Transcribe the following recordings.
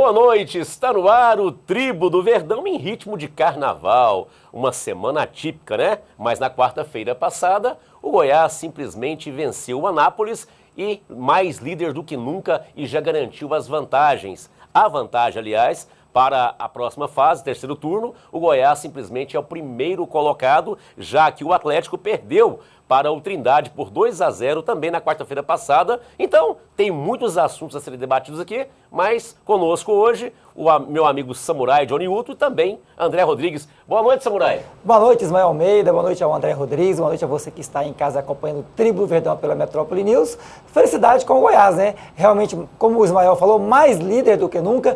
boa noite, está no ar o Tribo do Verdão em ritmo de carnaval. Uma semana atípica, né? Mas na quarta-feira passada, o Goiás simplesmente venceu o Anápolis e mais líder do que nunca e já garantiu as vantagens. A vantagem, aliás, para a próxima fase, terceiro turno, o Goiás simplesmente é o primeiro colocado, já que o Atlético perdeu para o Trindade por 2-0 também na quarta-feira passada. Então, tem muitos assuntos a serem debatidos aqui, mas conosco hoje o meu amigo Samurai Johnny Uto e também André Rodrigues. Boa noite, Samurai. Boa noite, Ismael Almeida, boa noite ao André Rodrigues, boa noite a você que está em casa acompanhando o Tribo do Verdão pela Metrópole News. Felicidade com o Goiás, né? Realmente, como o Ismael falou, mais líder do que nunca,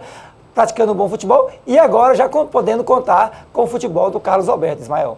praticando um bom futebol e agora já podendo contar com o futebol do Carlos Alberto, Ismael.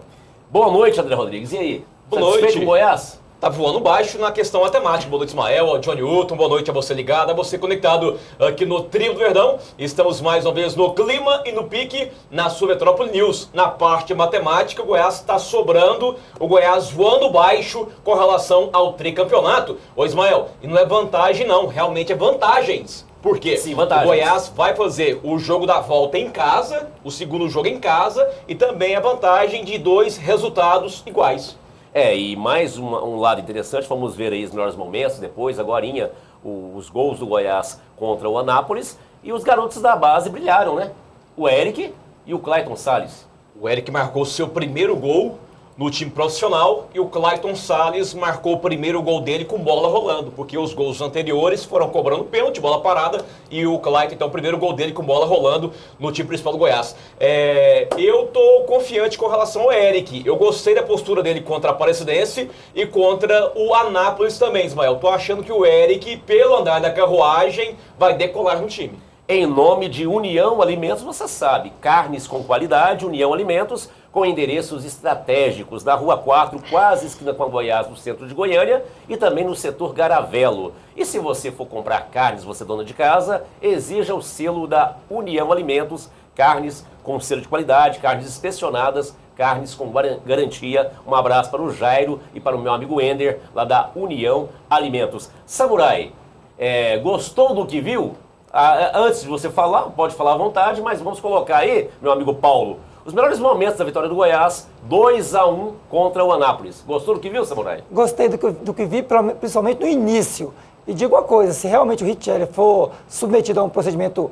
Boa noite, André Rodrigues. E aí? Boa Satisfeito noite. com o Goiás? Tá voando baixo na questão matemática. Boa noite, Ismael, ao Johnny Hutton, boa noite a você ligado, a você conectado aqui no Tribo do Verdão. Estamos mais uma vez no clima e no pique na sua Metrópole News. Na parte matemática, o Goiás está sobrando, o Goiás voando baixo com relação ao tricampeonato. Ô Ismael, e não é vantagem não, realmente é vantagens. Por quê? Sim, vantagens. O Goiás vai fazer o jogo da volta em casa, o segundo jogo em casa e também a vantagem de 2 resultados iguais. E mais um lado interessante, vamos ver aí os melhores momentos depois, agorinha, os gols do Goiás contra o Anápolis. E os garotos da base brilharam, né? O Eric e o Clayton Salles. O Eric marcou seu primeiro gol no time profissional e o Clayton Salles marcou o primeiro gol dele com bola rolando, porque os gols anteriores foram cobrando pênalti, bola parada, e o Clayton, então, o primeiro gol dele com bola rolando no time principal do Goiás. Eu tô confiante com relação ao Eric. Eu gostei da postura dele contra a Aparecidense e contra o Anápolis também, Ismael. Tô achando que o Eric, pelo andar da carruagem, vai decolar no time. Em nome de União Alimentos, você sabe, carnes com qualidade, União Alimentos, com endereços estratégicos na Rua 4, quase esquina com a Goiás, no centro de Goiânia, e também no setor Garavelo. E se você for comprar carnes, você dona de casa, exija o selo da União Alimentos, carnes com selo de qualidade, carnes inspecionadas, carnes com garantia. Um abraço para o Jairo e para o meu amigo Ender, lá da União Alimentos. Samurai, gostou do que viu? Antes de você falar, pode falar à vontade, mas vamos colocar aí, meu amigo Paulo, os melhores momentos da vitória do Goiás, 2-1 contra o Anápolis. Gostou do que viu, Samurai? Gostei do que vi, principalmente no início. E digo uma coisa, se realmente o Richelli for submetido a um procedimento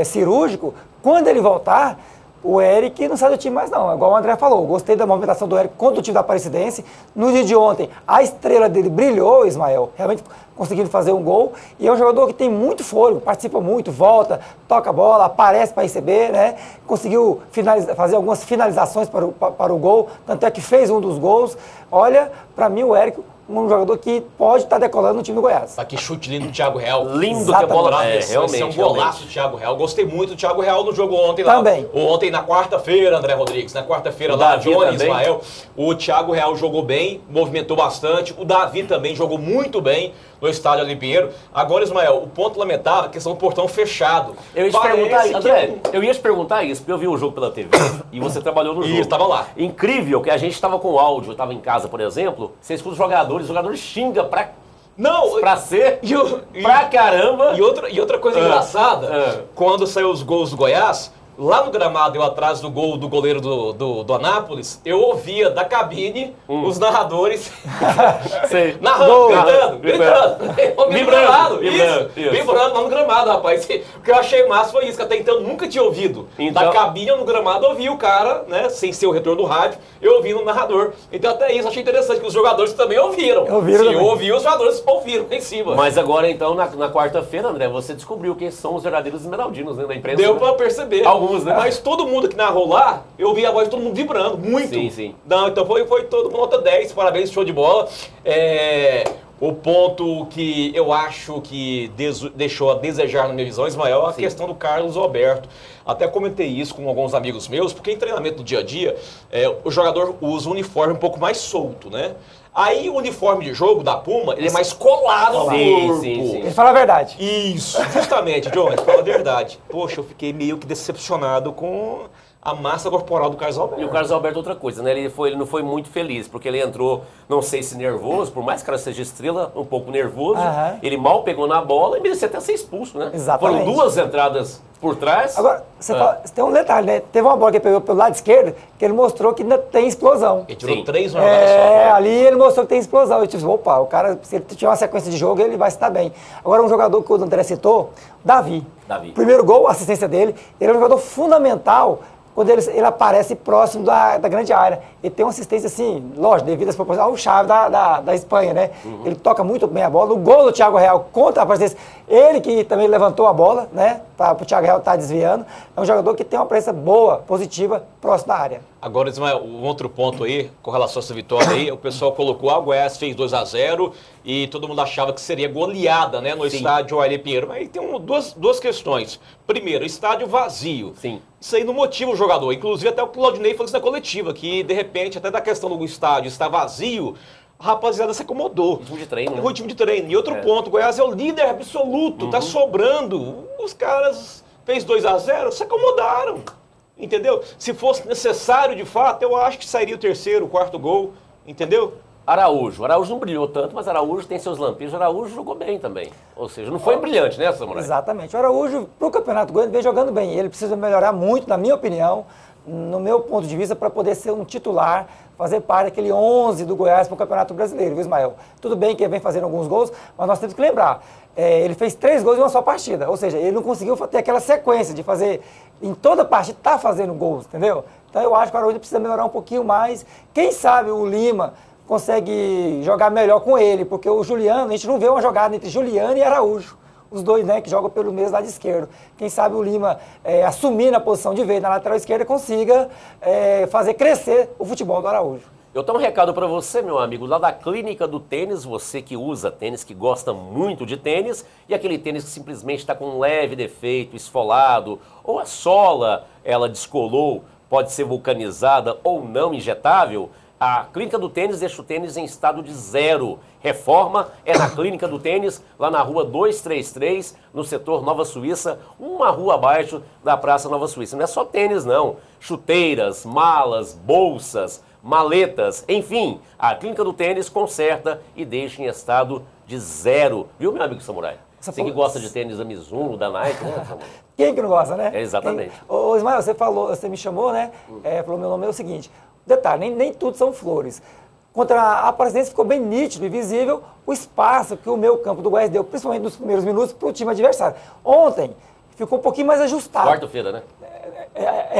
cirúrgico, quando ele voltar, o Eric não sai do time mais não, igual o André falou. Gostei da movimentação do Eric contra o time da Aparecidense. No dia de ontem, a estrela dele brilhou, Ismael, realmente conseguindo fazer um gol. E é um jogador que tem muito fôlego, participa muito, volta, toca a bola, aparece para receber, né? Conseguiu fazer algumas finalizações para o gol, tanto é que fez um dos gols. Olha, para mim o Eric, um jogador que pode estar decolando no time do Goiás. Que chute lindo do Thiago Real. Lindo que a bola realmente. É um golaço do Thiago Real. Gostei muito do Thiago Real no jogo ontem lá. Também. Ontem na quarta-feira, André Rodrigues. Na quarta-feira lá, Johnny, Ismael. O Thiago Real jogou bem, movimentou bastante. O Davi também jogou muito bem no estádio Ali Pinheiro. Agora, Ismael, o ponto lamentável é a questão do portão fechado. Eu ia te perguntar, André, eu ia te perguntar isso, porque eu vi o jogo pela TV e você trabalhou no jogo. Isso, estava lá. Incrível que a gente estava com áudio, eu estava em casa, por exemplo, você escuta os jogadores xingam pra caramba. E outra coisa engraçada, quando saiu os gols do Goiás, lá no gramado, eu atrás do gol do goleiro do Anápolis, eu ouvia da cabine os narradores narrando, gritando. Vibrando lá no gramado, rapaz. O que eu achei massa foi isso, que até então nunca tinha ouvido. Então, da cabine no gramado, eu ouvi o cara, né, sem ser o retorno do rádio, eu ouvi no narrador. Então até isso, achei interessante que os jogadores também ouviram. Eu ouvi, os jogadores ouviram em cima. Mas agora, então, na quarta-feira, André, você descobriu quem são os verdadeiros esmeraldinos, né, da imprensa. Deu pra perceber. Né? Mas todo mundo que narrou lá, eu vi a voz de todo mundo vibrando, muito. Sim. Não, então foi todo mundo nota 10, parabéns, show de bola. O ponto que eu acho que deixou a desejar na minha visão, Ismael, é a questão do Carlos Alberto. Até comentei isso com alguns amigos meus, porque em treinamento do dia a dia, o jogador usa um uniforme um pouco mais solto, né? Aí o uniforme de jogo da Puma, ele é mais colado no corpo. Sim. Ele fala a verdade. Isso, justamente, Johnny, fala a verdade. Poxa, eu fiquei meio que decepcionado com a massa corporal do Carlos Alberto. E o Carlos Alberto, outra coisa, né? Ele não foi muito feliz, porque ele entrou, não sei se nervoso, por mais que o cara seja estrela, um pouco nervoso. Ele mal pegou na bola e merecia até ser expulso, né? Exatamente. Foram 2 entradas Por trás? Agora, tem um detalhe, né? Teve uma bola que ele pegou pelo lado esquerdo, que ele mostrou que ainda tem explosão. Ele tirou Sim. 3 na jogada só. Ali ele mostrou que tem explosão. Eu disse, opa, o cara, se ele tiver uma sequência de jogo, ele vai estar bem. Agora, um jogador que o André citou, Davi. Primeiro gol, assistência dele, ele é um jogador fundamental quando ele aparece próximo da grande área. Ele tem uma assistência, assim, lógico, devido às proporções ao chave da Espanha, né? Ele toca muito bem a bola. O gol do Thiago Real contra a presença, ele que também levantou a bola, né? Para o Thiago Real estar desviando. É um jogador que tem uma presença boa, positiva, próximo da área. Agora, Ismael, um outro ponto aí, com relação a essa vitória aí, o pessoal colocou, o Goiás fez 2-0 e todo mundo achava que seria goleada, né, no estádio Ailê Pinheiro. Mas aí tem duas questões. Primeiro, estádio vazio. Sim. Isso aí não motiva o jogador. Inclusive, até o Claudinei falou isso na coletiva, que de repente, até da questão do estádio estar vazio, a rapaziada se acomodou. Ritmo de treino, né? Ritmo de treino. E outro ponto, o Goiás é o líder absoluto, tá sobrando. Os caras fez 2-0, se acomodaram. Entendeu? Se fosse necessário, de fato, eu acho que sairia o terceiro, o quarto gol. Entendeu? Araújo não brilhou tanto, mas Araújo tem seus lampejos. Araújo jogou bem também. Ou seja, não foi brilhante, né, Samurai? Exatamente. O Araújo, pro Campeonato Goiano, vem jogando bem. Ele precisa melhorar muito, na minha opinião, no meu ponto de vista, para poder ser um titular, fazer parte daquele 11 do Goiás para o Campeonato Brasileiro, viu, Ismael? Tudo bem que ele vem fazendo alguns gols, mas nós temos que lembrar, ele fez 3 gols em uma só partida, ou seja, ele não conseguiu ter aquela sequência de fazer, em toda partida, tá fazendo gols, entendeu? Então eu acho que o Araújo precisa melhorar um pouquinho mais. Quem sabe o Lima consegue jogar melhor com ele, porque o Juliano, a gente não vê uma jogada entre Juliano e Araújo. Os dois, né, que jogam pelo mesmo lado esquerdo. Quem sabe o Lima, assumindo a posição de vez na lateral esquerda, consiga fazer crescer o futebol do Araújo. Eu tenho um recado para você, meu amigo, lá da Clínica do Tênis, você que usa tênis, que gosta muito de tênis, e aquele tênis que simplesmente está com um leve defeito, esfolado, ou a sola, ela descolou, pode ser vulcanizada ou não injetável, a Clínica do Tênis deixa o tênis em estado de zero. Reforma é na Clínica do Tênis, lá na rua 233, no setor Nova Suíça, uma rua abaixo da Praça Nova Suíça. Não é só tênis, não. Chuteiras, malas, bolsas, maletas, enfim. A Clínica do Tênis conserta e deixa em estado de zero. Viu, meu amigo Samurai? Você que gosta de tênis da Mizuno, da Nike, né, Samurai? Quem que não gosta, né? Exatamente. Ô, Ismael, você me chamou, né? Falou, meu nome é o seguinte. Detalhe, nem tudo são flores. Contra a Aparecidense ficou bem nítido e visível o espaço que o meio campo do Goiás deu, principalmente nos primeiros minutos, para o time adversário. Ontem ficou um pouquinho mais ajustado. Quarta-feira, né?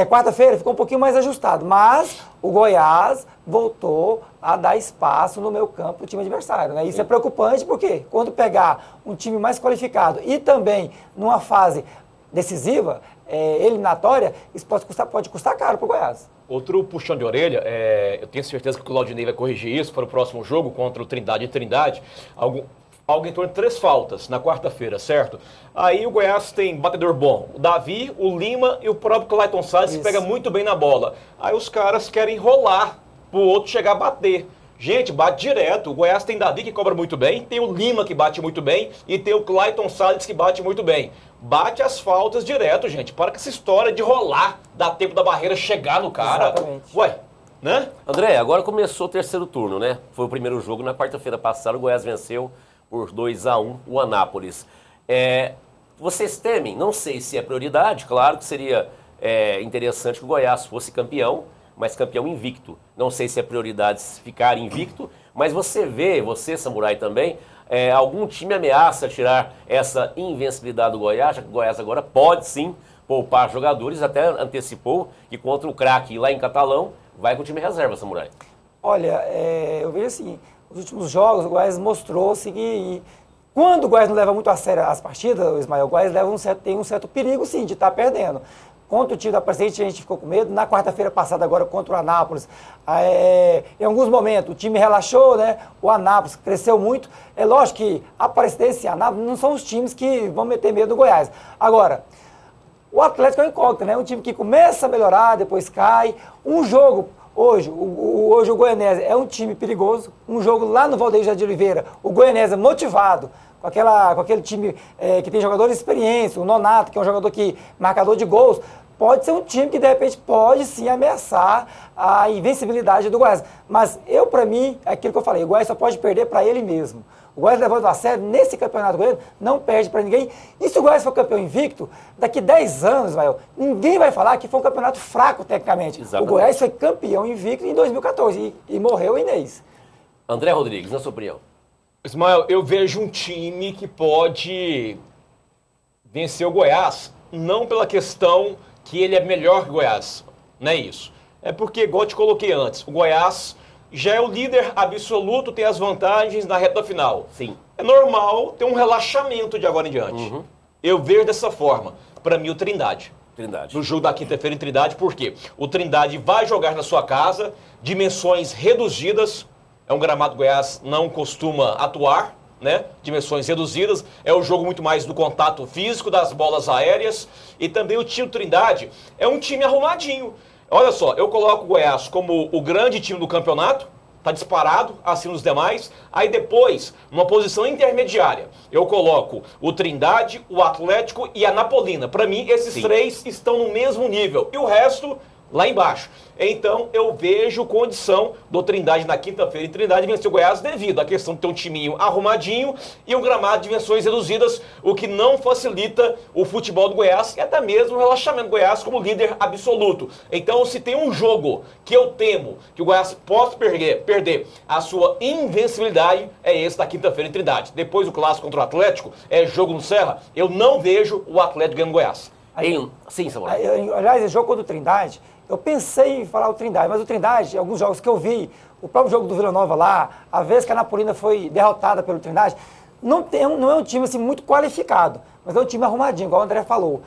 Quarta-feira ficou um pouquinho mais ajustado, mas o Goiás voltou a dar espaço no meio campo para o time adversário, né? Isso é preocupante porque quando pegar um time mais qualificado e também numa fase decisiva, eliminatória, isso pode custar caro para o Goiás. Outro puxão de orelha, eu tenho certeza que o Claudinei vai corrigir isso para o próximo jogo contra o Trindade e Trindade. Algo em torno de 3 faltas na quarta-feira, certo? Aí o Goiás tem batedor bom, o Davi, o Lima e o próprio Clayton Salles, que pega muito bem na bola. Aí os caras querem rolar pro outro chegar a bater. Gente, bate direto. O Goiás tem Davi que cobra muito bem, tem o Lima que bate muito bem e tem o Clayton Salles que bate muito bem. Bate as faltas direto, gente. Para com essa história de rolar, dar tempo da barreira chegar no cara. Exatamente. Ué, né? André, agora começou o terceiro turno, né? Foi o primeiro jogo na quarta-feira passada, o Goiás venceu por 2-1 o Anápolis. Vocês temem? Não sei se é prioridade, claro que seria interessante que o Goiás fosse campeão, mas campeão invicto. Não sei se é prioridade ficar invicto, mas você, Samurai, também, algum time ameaça tirar essa invencibilidade do Goiás, já que o Goiás agora pode sim poupar jogadores, até antecipou que contra o craque lá em Catalão, vai com o time reserva, Samurai. Olha, eu vejo assim, nos últimos jogos o Goiás mostrou-se que quando o Goiás não leva muito a sério as partidas, Ismael, o Goiás tem um certo perigo sim de estar perdendo. Contra o time da Aparecidense, a gente ficou com medo. Na quarta-feira passada, agora contra o Anápolis, em alguns momentos o time relaxou, né? O Anápolis cresceu muito. É lógico que a Aparecidense e a Anápolis não são os times que vão meter medo no Goiás. Agora, o Atlético é um incógnito, né? Um time que começa a melhorar, depois cai. Um jogo, hoje o Goianésia é um time perigoso. Um jogo lá no Valdeir de Oliveira, o Goianésia motivado, com aquele time que tem jogadores experientes, o Nonato, que é um jogador marcador de gols, pode ser um time que, de repente, pode sim ameaçar a invencibilidade do Goiás. Mas para mim, é aquilo que eu falei, o Goiás só pode perder para ele mesmo. O Goiás levando a sério, nesse campeonato goiano, não perde para ninguém. E se o Goiás for campeão invicto, daqui 10 anos, Ismael, ninguém vai falar que foi um campeonato fraco tecnicamente. Exatamente. O Goiás foi campeão invicto em 2014 e morreu o Inês. André Rodrigues, na sua opinião. Ismael, eu vejo um time que pode vencer o Goiás, não pela questão que ele é melhor que o Goiás, não é isso. É porque, igual eu te coloquei antes, o Goiás já é o líder absoluto, tem as vantagens na reta final. Sim. É normal ter um relaxamento de agora em diante. Eu vejo dessa forma. Para mim, o Trindade. Trindade. No jogo da quinta-feira em Trindade, por quê? O Trindade vai jogar na sua casa, dimensões reduzidas. É um gramado que o Goiás não costuma atuar, né? Dimensões reduzidas. É um jogo muito mais do contato físico, das bolas aéreas. E também o time do Trindade é um time arrumadinho. Olha só, eu coloco o Goiás como o grande time do campeonato, tá disparado acima dos demais. Aí depois, numa posição intermediária, eu coloco o Trindade, o Atlético e a Napolina. Para mim, esses três estão no mesmo nível. E o resto, lá embaixo. Então, eu vejo condição do Trindade na quinta-feira em Trindade vencer o Goiás devido à questão de ter um timinho arrumadinho e um gramado de dimensões reduzidas, o que não facilita o futebol do Goiás e até mesmo o relaxamento do Goiás como líder absoluto. Então, se tem um jogo que eu temo que o Goiás possa perder a sua invencibilidade, é esse da quinta-feira em Trindade. Depois o clássico contra o Atlético, é jogo no Serra, eu não vejo o Atlético ganhando o Goiás. Sim, Samuel. Aliás, esse jogo contra o Trindade, eu pensei em falar o Trindade, mas o Trindade, alguns jogos que eu vi, o próprio jogo do Vila Nova lá, a vez que a Napolina foi derrotada pelo Trindade, não é um time assim, muito qualificado, mas é um time arrumadinho, igual o André falou.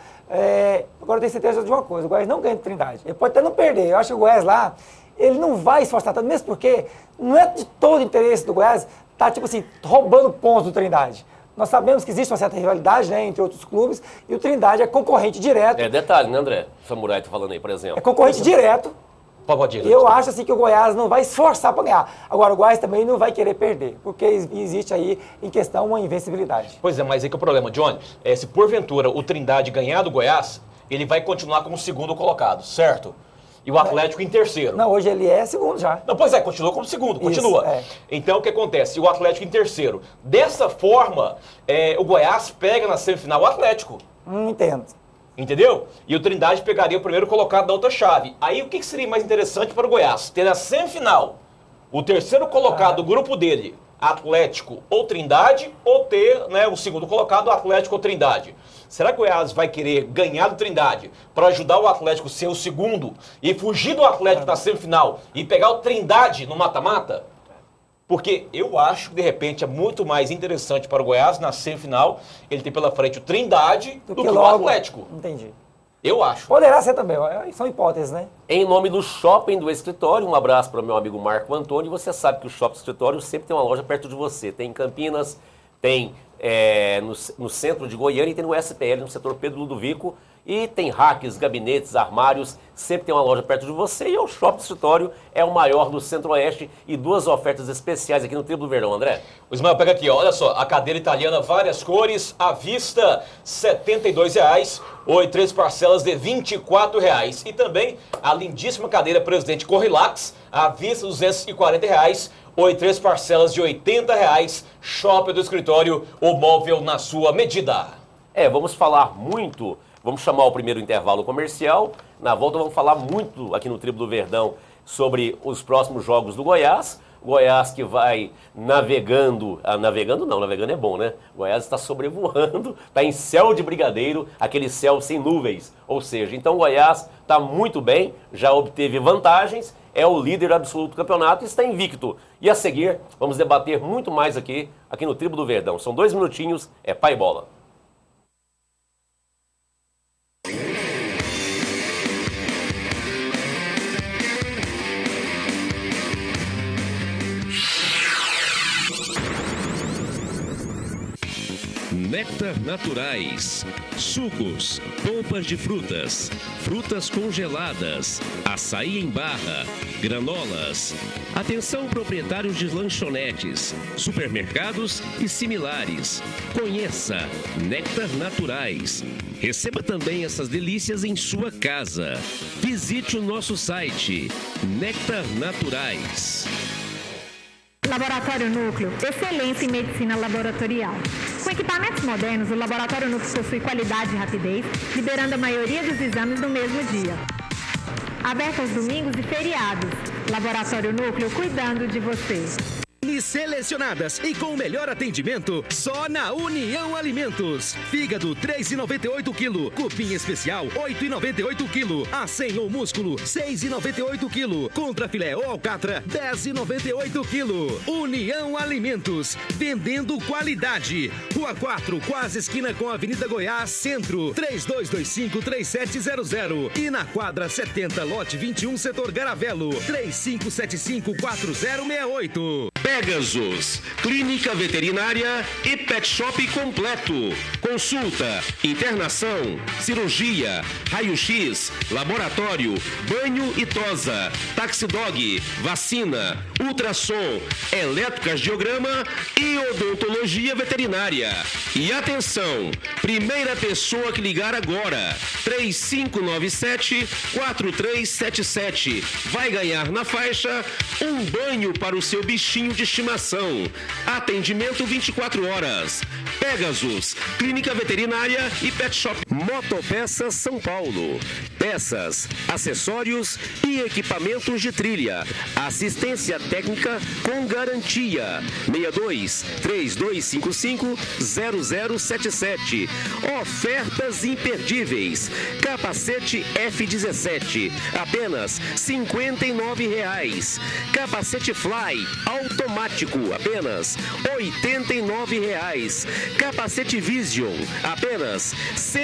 Agora eu tenho certeza de uma coisa, o Goiás não ganha do Trindade. Ele pode até não perder, eu acho que o Goiás lá, ele não vai esforçar tanto, mesmo porque não é de todo interesse do Goiás estar, tipo assim, roubando pontos do Trindade. Nós sabemos que existe uma certa rivalidade, né, entre outros clubes, e o Trindade é concorrente direto. É detalhe, né, André? O Samurai tá falando aí, por exemplo. É concorrente direto. E eu acho assim que o Goiás não vai esforçar para ganhar. Agora, o Goiás também não vai querer perder, porque existe aí em questão uma invencibilidade. Pois é, mas aí que é o problema, Johnny. Se porventura o Trindade ganhar do Goiás, ele vai continuar como segundo colocado, certo? E o Atlético em terceiro. Não, hoje ele é segundo já. Não, pois é, continua como segundo, continua. Então, o que acontece? O Atlético em terceiro. Dessa forma, o Goiás pega na semifinal o Atlético. Entendo. Entendeu? E o Trindade pegaria o primeiro colocado da outra chave. Aí, o que seria mais interessante para o Goiás? Ter na semifinal o terceiro colocado do grupo dele, Atlético ou Trindade, ou ter, né, o segundo colocado, Atlético ou Trindade. Será que o Goiás vai querer ganhar do Trindade para ajudar o Atlético a ser o segundo e fugir do Atlético na semifinal e pegar o Trindade no mata-mata? Porque eu acho que, de repente, é muito mais interessante para o Goiás, na semifinal, ele ter pela frente o Trindade do que o Atlético. Entendi. Eu acho. Poderá ser também, são hipóteses, né? Em nome do Shopping do Escritório, um abraço para o meu amigo Marco Antônio. Você sabe que o Shopping do Escritório sempre tem uma loja perto de você. Tem em Campinas, tem no centro de Goiânia e tem no SPL, no setor Pedro Ludovico. E tem racks, gabinetes, armários, sempre tem uma loja perto de você. E o Shopping do Escritório é o maior do Centro-Oeste e duas ofertas especiais aqui no Tribo do Verdão, André. O Ismael, pega aqui, ó, olha só, a cadeira italiana, várias cores, à vista, R$ 72,00, ou em 3 parcelas de R$ 24,00. E também a lindíssima cadeira Presidente Corrilax, à vista, R$ 240,00, ou em 3 parcelas de R$ 80,00. Shopping do Escritório, o móvel na sua medida. Vamos falar muito. Vamos chamar o primeiro intervalo comercial. Na volta vamos falar muito aqui no Tribo do Verdão sobre os próximos jogos do Goiás. Goiás que vai navegando. Navegando é bom, né? Goiás está sobrevoando, está em céu de brigadeiro, aquele céu sem nuvens. Ou seja, então o Goiás está muito bem, já obteve vantagens, é o líder absoluto do campeonato e está invicto. E a seguir, vamos debater muito mais aqui no Tribo do Verdão. São 2 minutinhos, é pai bola. Nectar Naturais, sucos, polpas de frutas, frutas congeladas, açaí em barra, granolas. Atenção proprietários de lanchonetes, supermercados e similares. Conheça Nectar Naturais. Receba também essas delícias em sua casa. Visite o nosso site Nectar Naturais. Laboratório Núcleo, excelência em medicina laboratorial. Com equipamentos modernos, o Laboratório Núcleo possui qualidade e rapidez, liberando a maioria dos exames no mesmo dia. Aberto aos domingos e feriados. Laboratório Núcleo, cuidando de você. Selecionadas e com o melhor atendimento só na União Alimentos. Fígado 3,98 kg, cupim especial 8,98 kg, acém ou músculo 6,98 kg, contrafilé ou alcatra 10,98 kg. União Alimentos, vendendo qualidade. Rua 4, quase esquina com a Avenida Goiás, Centro, 3225-3700 e na quadra 70, lote 21, setor Garavelo, 3575-4068. Pegasus, clínica veterinária e pet shop completo. Consulta, internação, cirurgia, raio-x, laboratório, banho e tosa, taxidog, vacina, ultrassom, eletrocardiograma e odontologia veterinária. E atenção, primeira pessoa que ligar agora, 3597-4377, vai ganhar na faixa um banho para o seu bichinho de estimação. Atendimento 24 horas. Pegasus, clínica veterinária e pet shop. Motopeças São Paulo. Peças, acessórios e equipamentos de trilha. Assistência técnica com garantia. 62-3255-0077. Ofertas imperdíveis. Capacete F17, apenas R$ 59,00. Capacete Fly automático, apenas R$ 89,00. Capacete Vision, apenas R$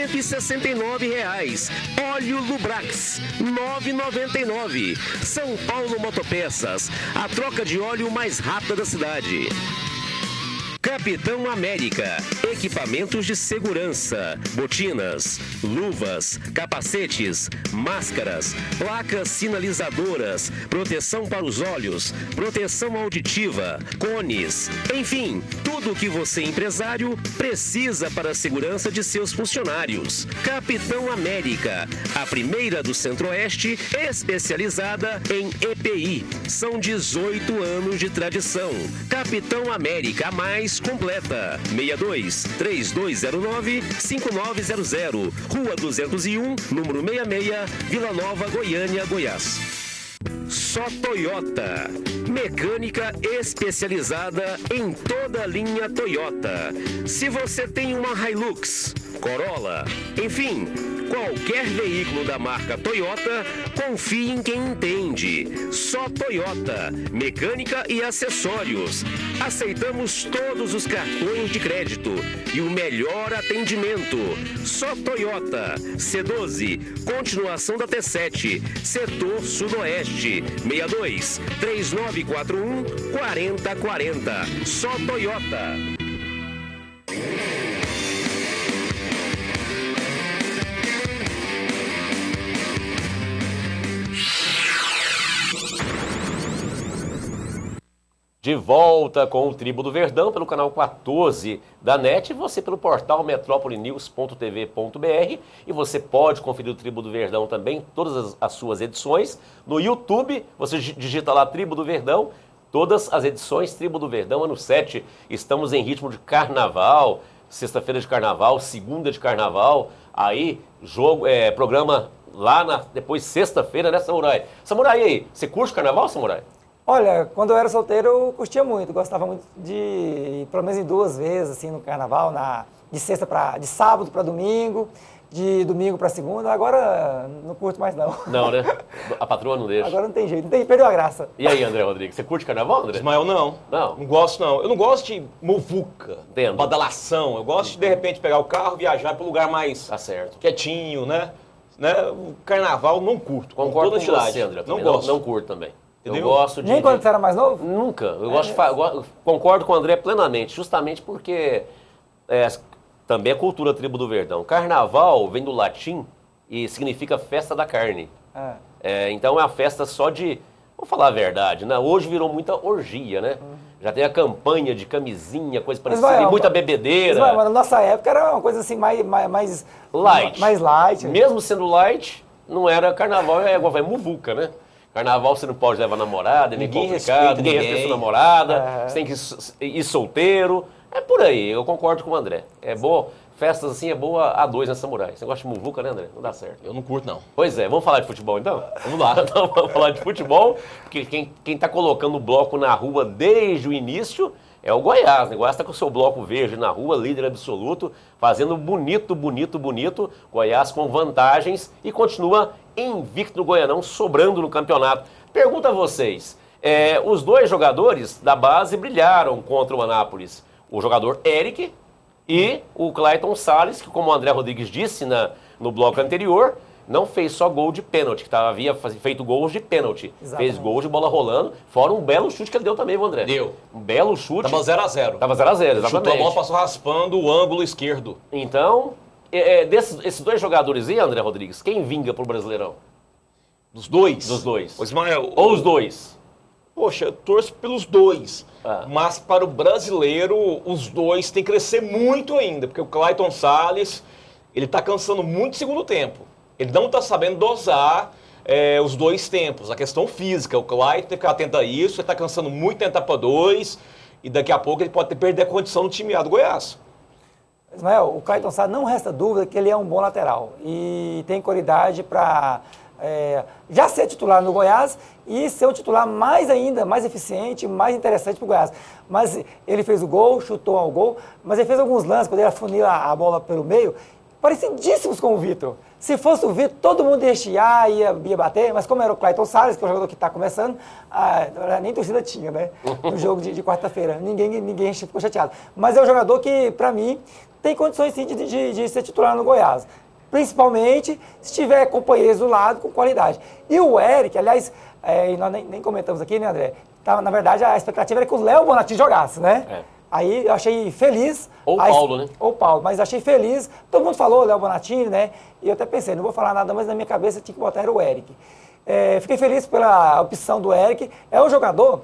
169,00. Óleo Lubrax, R$ 9,99. São Paulo Motopeças, a troca de óleo mais rápida da cidade. Capitão América, equipamentos de segurança, botinas, luvas, capacetes, máscaras, placas sinalizadoras, proteção para os olhos, proteção auditiva, cones, enfim, tudo o que você, empresário, precisa para a segurança de seus funcionários. Capitão América, a primeira do Centro-Oeste, especializada em EPI. São 18 anos de tradição. Capitão América, a mais completa. 62-3209-5900. Rua 201, número 66, Vila Nova, Goiânia, Goiás. Só Toyota. Mecânica especializada em toda a linha Toyota. Se você tem uma Hilux, Corolla, enfim, qualquer veículo da marca Toyota, confie em quem entende. Só Toyota, mecânica e acessórios. Aceitamos todos os cartões de crédito e o melhor atendimento. Só Toyota, C12, continuação da T7, setor sudoeste, 62-3941-4040. Só Toyota. De volta com o Tribo do Verdão pelo canal 14 da NET, você pelo portal metropolinews.tv.br, e você pode conferir o Tribo do Verdão também, todas as suas edições. No YouTube, você digita lá Tribo do Verdão, todas as edições Tribo do Verdão, ano 7. Estamos em ritmo de carnaval, sexta-feira de carnaval, segunda de carnaval, aí programa lá depois sexta-feira, né, Samurai? Samurai, e aí, você curte carnaval, Samurai? Olha, quando eu era solteiro, eu curtia muito. Gostava muito de ir pelo menos 2 vezes, assim, no carnaval, de sábado para domingo, de domingo para segunda. Agora, não curto mais, não. Não, né? A patroa não deixa. Agora não tem jeito, perdeu a graça. E aí, André Rodrigues, você curte carnaval, André? Ismael, não. Não? Não gosto, não. Eu não gosto de muvuca, Entendo. badalação. Eu gosto de repente, pegar o carro, viajar para um lugar mais Tá certo. quietinho, né? O carnaval não curto. Concordo com toda você, André. Não Também. gosto. Não curto também. Entendeu? Eu gosto de... Nem quando você era mais novo? Nunca. Eu concordo com o André plenamente, justamente porque também é cultura Tribo do Verdão. Carnaval vem do latim e significa festa da carne. Então é uma festa só de... Vou falar a verdade, né? Hoje virou muita orgia, né? Já tem a campanha de camisinha, coisa parecida, e muita bebedeira. Mas na nossa época era uma coisa assim mais light. Mais light. Mesmo sendo light, não era carnaval, é muvuca, né? Carnaval você não pode levar namorada, é meio Ninguém complicado, respeita ninguém ninguém. respeita sua namorada, você tem que ir solteiro. É por aí, eu concordo com o André. É boa, festas assim é boa a dois na Samurai. Você gosta de muvuca, né, André? Não dá certo. Eu não curto, não. Pois é, vamos falar de futebol então? Vamos lá. Então vamos falar de futebol, porque quem tá colocando o bloco na rua desde o início é o Goiás. O Goiás está com o seu bloco verde na rua, líder absoluto, fazendo bonito. Goiás com vantagens e continua invicto no Goianão, sobrando no campeonato. Pergunto a vocês, os dois jogadores da base brilharam contra o Anápolis. O jogador Eric e o Clayton Salles, que como o André Rodrigues disse no bloco anterior, não fez só gol de pênalti, que havia feito gols de pênalti. Exatamente. Fez gols de bola rolando, fora um belo chute que ele deu também, viu, André? Deu. Um belo chute. Tava 0x0. Tava 0x0, exatamente. Chutou a bola, passou raspando o ângulo esquerdo. Então, esses dois jogadores aí, André Rodrigues, quem vinga pro Brasileirão? Dos dois? Dos dois. Ô, Ismael, Ou os dois? Poxa, eu torço pelos dois. Ah. Mas para o brasileiro, os dois têm que crescer muito ainda. Porque o Clayton Salles, ele tá cansando muito no segundo tempo. Ele não tá sabendo dosar os dois tempos. A questão física. O Clayton tem que ficar atento a isso. Ele tá cansando muito tentar para dois. E daqui a pouco ele pode perder a condição no time A do Goiás. Ismael, o Clayton Salles não resta dúvida que ele é um bom lateral. E tem qualidade para já ser titular no Goiás e ser um titular mais ainda, mais eficiente, mais interessante para o Goiás. Mas ele fez o gol, chutou ao gol, mas ele fez alguns lances, quando ele afunila a bola pelo meio, parecidíssimos com o Vitor. Se fosse o Vitor, todo mundo ia chiar, ia bater, mas como era o Clayton Salles, que é o jogador que está começando, nem torcida tinha, né? No jogo de quarta-feira. Ninguém ficou chateado. Mas é um jogador que, para mim, tem condições sim de ser titular no Goiás. Principalmente se tiver companheiros do lado com qualidade. E o Eric, aliás, nós nem comentamos aqui, né, André? Na verdade, a expectativa era que o Léo Bonatti jogasse, né? Aí eu achei feliz. Ou o Paulo, né? Ou Paulo, mas achei feliz. Todo mundo falou Léo Bonatti, né? E eu até pensei, não vou falar nada, mas na minha cabeça tinha que botar era o Eric. Fiquei feliz pela opção do Eric. É um jogador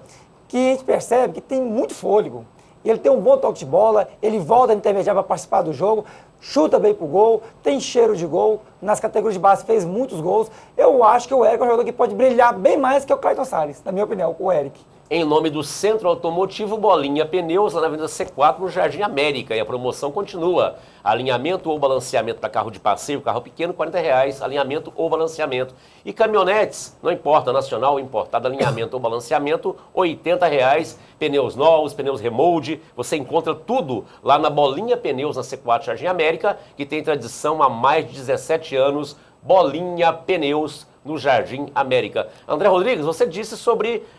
que a gente percebe que tem muito fôlego. Ele tem um bom toque de bola, ele volta a intermediário para participar do jogo, chuta bem pro gol, tem cheiro de gol, nas categorias de base fez muitos gols. Eu acho que o Eric é um jogador que pode brilhar bem mais que o Clayton Salles, na minha opinião, o Eric. Em nome do Centro Automotivo Bolinha Pneus, lá na Avenida C4, no Jardim América. E a promoção continua. Alinhamento ou balanceamento para carro de passeio, carro pequeno, R$40. Alinhamento ou balanceamento. E caminhonetes, não importa, nacional ou importado, alinhamento ou balanceamento, R$80. Pneus novos, pneus remold. Você encontra tudo lá na Bolinha Pneus, na C4 Jardim América, que tem tradição há mais de 17 anos. Bolinha Pneus, no Jardim América. André Rodrigues, você disse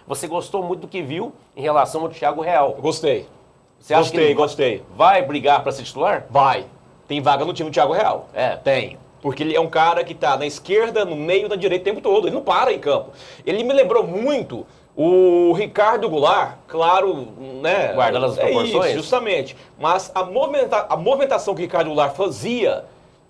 você gostou muito do que viu em relação ao Thiago Real. Gostei. Você acha que ele gostei. vai brigar para ser titular? Vai. Tem vaga no time do Thiago Real. Tem. Porque ele é um cara que tá na esquerda, no meio, na direita o tempo todo. Ele não para em campo. Ele me lembrou muito o Ricardo Goulart, claro, né? Guardando as proporções. Isso, justamente. Mas a movimentação que o Ricardo Goulart fazia,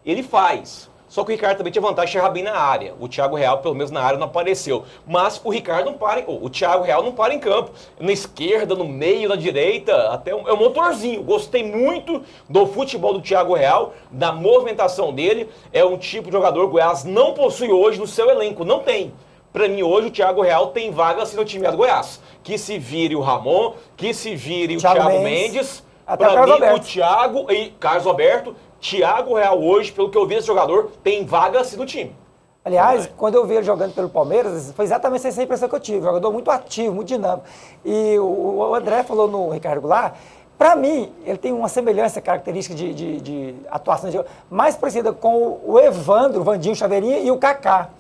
ele faz. Só que o Ricardo também tinha vantagem de chegar bem na área. O Thiago Real, pelo menos na área, não apareceu. Mas o Ricardo não para, o Thiago Real não para em campo. Na esquerda, no meio, na direita, até é um motorzinho. Gostei muito do futebol do Thiago Real, da movimentação dele. É um tipo de jogador que o Goiás não possui hoje no seu elenco. Não tem. Para mim, hoje, o Thiago Real tem vaga assim no time do Goiás. Que se vire o Ramon, que se vire o Thiago Mendes. Para mim, o Thiago e Carlos Alberto... Thiago Real hoje, pelo que eu vi desse jogador, tem vaga assim no time. Aliás, quando eu vi ele jogando pelo Palmeiras, foi exatamente essa impressão que eu tive. Um jogador muito ativo, muito dinâmico. E o André falou no Ricardo Goulart, para mim, ele tem uma semelhança característica de atuação mais parecida com o Evandro, o Vandinho Chaveirinha e o Kaká.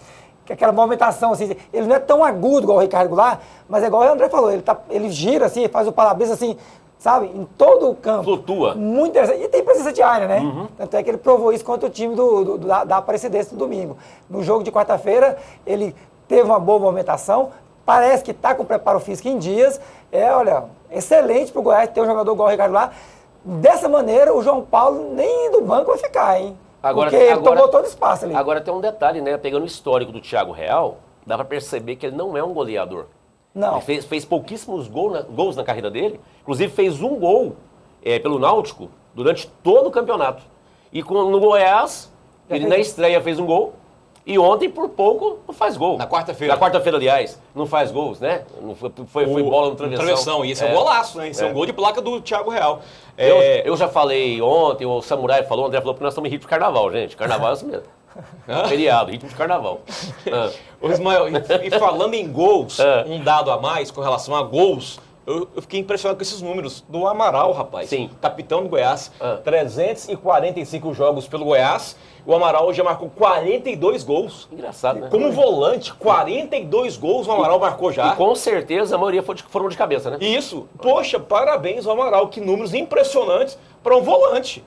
Que é aquela movimentação, assim, ele não é tão agudo igual o Ricardo Goulart, mas é igual o André falou, ele gira assim, faz o parabéns assim, sabe, em todo o campo. Flutua. Muito interessante. E tem presença de área, né? Tanto é que ele provou isso contra o time da Aparecidense no domingo. No jogo de quarta-feira, ele teve uma boa movimentação, parece que está com preparo físico em dias. Olha, excelente para o Goiás ter um jogador igual o Ricardo lá. Dessa maneira, o João Paulo nem do banco vai ficar, hein? Porque ele tomou todo o espaço ali. Agora tem um detalhe, né? Pegando o histórico do Thiago Real, dá para perceber que ele não é um goleador. Não. Ele fez pouquíssimos gols na carreira dele. Inclusive fez um gol pelo Náutico durante todo o campeonato. E no Goiás, ele na estreia fez um gol. E ontem, por pouco, não faz gol. Na quarta-feira. Na quarta-feira, aliás, não faz gols, né? Foi bola no travessão. E esse é um golaço, né? Esse é um gol de placa do Thiago Real. Eu já falei ontem, o Samurai falou, o André falou que nós estamos em ritmo de carnaval, gente. Carnaval é isso mesmo. Feriado, ritmo de carnaval. Ô Ismael, e falando em gols, um dado a mais com relação a gols, eu fiquei impressionado com esses números do Amaral, rapaz. Sim. Capitão do Goiás, 345 jogos pelo Goiás. O Amaral já marcou 42 gols. Engraçado, né? Como volante, 42 gols o Amaral marcou já. E com certeza a maioria foram de cabeça, né? Isso. Poxa, parabéns ao Amaral. Que números impressionantes para um volante.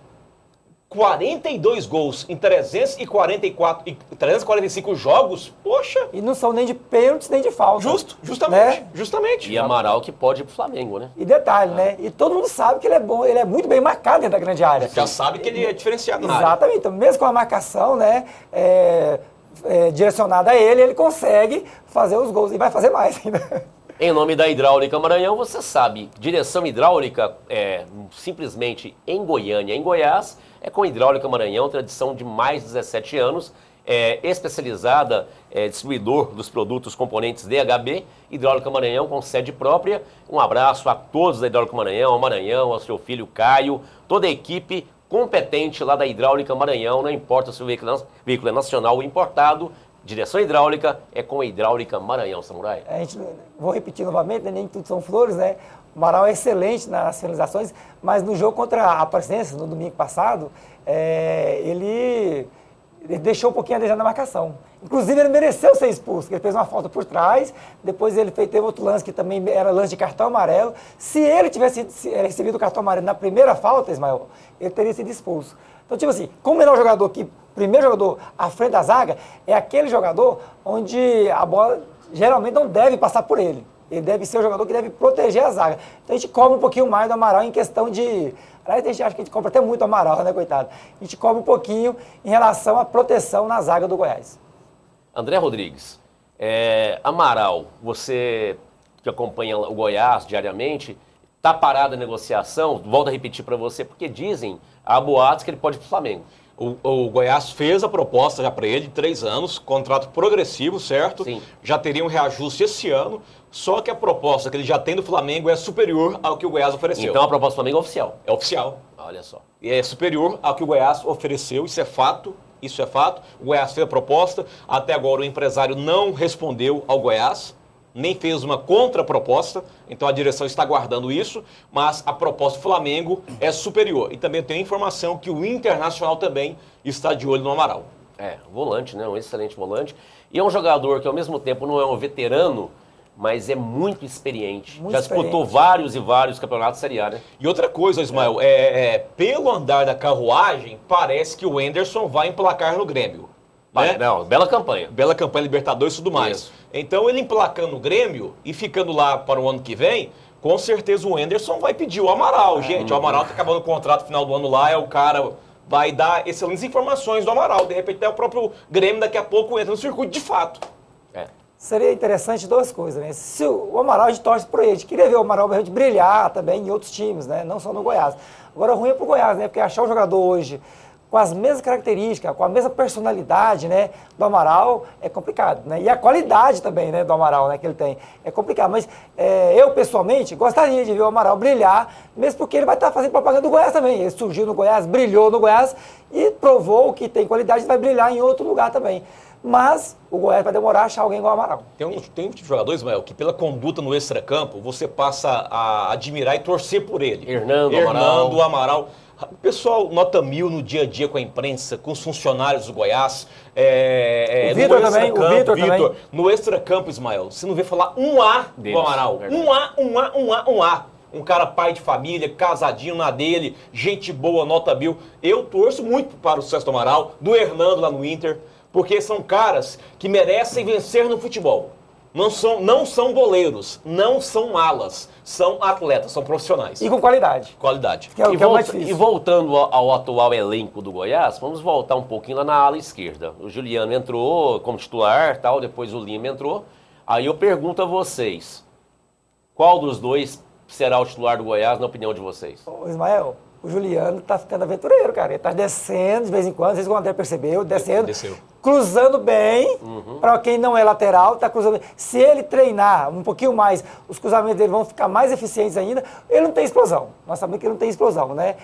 42 gols em 345 jogos, poxa. E não são nem de pênaltis, nem de falta. Justamente, né? justamente. E Amaral que pode ir pro Flamengo, né? E detalhe, né? E todo mundo sabe que ele é bom, ele é muito bem marcado dentro da grande área. Já sabe que ele é diferenciado na área. Exatamente. Então, mesmo com a marcação, né, direcionada a ele, ele consegue fazer os gols. E vai fazer mais ainda. Em nome da Hidráulica Maranhão, você sabe, direção hidráulica simplesmente em Goiânia, em Goiás, é com Hidráulica Maranhão, tradição de mais de 17 anos, especializada, distribuidor dos produtos componentes DHB, Hidráulica Maranhão com sede própria. Um abraço a todos da Hidráulica Maranhão, ao Maranhão, ao seu filho Caio, toda a equipe competente lá da Hidráulica Maranhão, não importa se o veículo é nacional ou importado. Direção hidráulica é com a Hidráulica Maranhão, Samurai. Vou repetir novamente, né, nem tudo são flores, né? O Amaral é excelente nas finalizações, mas no jogo contra a Aparecidense, no domingo passado, ele deixou um pouquinho a desejar na marcação. Inclusive, ele mereceu ser expulso, porque ele fez uma falta por trás, depois ele teve outro lance que também era lance de cartão amarelo. Se ele tivesse recebido o cartão amarelo na primeira falta, Ismael, ele teria sido expulso. Então, tipo assim, como o melhor jogador aqui, primeiro jogador à frente da zaga, é aquele jogador onde a bola geralmente não deve passar por ele. Ele deve ser o jogador que deve proteger a zaga. Então a gente cobra um pouquinho mais do Amaral em questão de... Aliás, a gente acha que a gente compra até muito Amaral, né, coitado? A gente cobra um pouquinho em relação à proteção na zaga do Goiás. André Rodrigues, Amaral, você que acompanha o Goiás diariamente, está parada a negociação? Volto a repetir para você, porque dizem, há boatos que ele pode ir para o Flamengo. O Goiás fez a proposta já para ele, de 3 anos, contrato progressivo, certo? Sim. Já teria um reajuste esse ano, só que a proposta que ele já tem do Flamengo é superior ao que o Goiás ofereceu. Então a proposta do Flamengo é oficial? É oficial. Olha só. E é superior ao que o Goiás ofereceu, isso é fato. Isso é fato. O Goiás fez a proposta, até agora o empresário não respondeu ao Goiás, nem fez uma contraproposta, então a direção está aguardando isso, mas a proposta do Flamengo é superior. E também tem informação que o Internacional também está de olho no Amaral. Volante, né? Um excelente volante. E é um jogador que ao mesmo tempo não é um veterano, mas é muito experiente. Já disputou vários e vários campeonatos Série A, né? E outra coisa, Ismael, pelo andar da carruagem, parece que o Anderson vai emplacar no Grêmio. Né? Não, bela campanha. Bela campanha, Libertadores e tudo mais. Isso. Então, ele emplacando o Grêmio e ficando lá para o ano que vem, com certeza o Anderson vai pedir o Amaral. Gente, o Amaral está acabando o contrato final do ano lá, o cara vai dar excelentes informações do Amaral. De repente, até o próprio Grêmio daqui a pouco entra no circuito de fato. Seria interessante duas coisas, né? Se o Amaral, a gente torce por ele. A gente queria ver o Amaral brilhar também em outros times, né? Não só no Goiás. Agora, o ruim é pro Goiás, né? Porque achar um jogador hoje com as mesmas características, com a mesma personalidade, né, do Amaral, é complicado, né? E a qualidade também, né, do Amaral, né, que ele tem, é complicado. Mas eu, pessoalmente, gostaria de ver o Amaral brilhar, mesmo porque ele vai estar fazendo propaganda do Goiás também. Ele surgiu no Goiás, brilhou no Goiás e provou que tem qualidade e vai brilhar em outro lugar também. Mas o Goiás vai demorar a achar alguém igual o Amaral. Tem um tipo de jogador, Ismael, que pela conduta no extracampo, você passa a admirar e torcer por ele. Hernando Amaral. O pessoal nota 1000 no dia a dia com a imprensa, com os funcionários do Goiás. O Vitor também. No extracampo, Ismael, você não vê falar um A do Amaral. Um A. Um cara pai de família, casadinho na dele, gente boa, nota 1000. Eu torço muito para o sucesso do Amaral, do Hernando lá no Inter, porque são caras que merecem vencer no futebol. Não são goleiros, não são alas, são atletas, são profissionais. E com qualidade. Qualidade. Que é o mais difícil. E voltando ao atual elenco do Goiás, vamos voltar um pouquinho lá na ala esquerda. O Juliano entrou como titular, tal, depois o Lima entrou. Aí eu pergunto a vocês, qual dos dois será o titular do Goiás, na opinião de vocês? Ô, Ismael, o Juliano tá ficando aventureiro, cara. Ele tá descendo de vez em quando, não sei se o André percebeu, descendo. Desceu. cruzando bem, para quem não é lateral, está cruzando bem. Se ele treinar um pouquinho mais, os cruzamentos dele vão ficar mais eficientes ainda, ele não tem explosão. Nós sabemos que ele não tem explosão, né?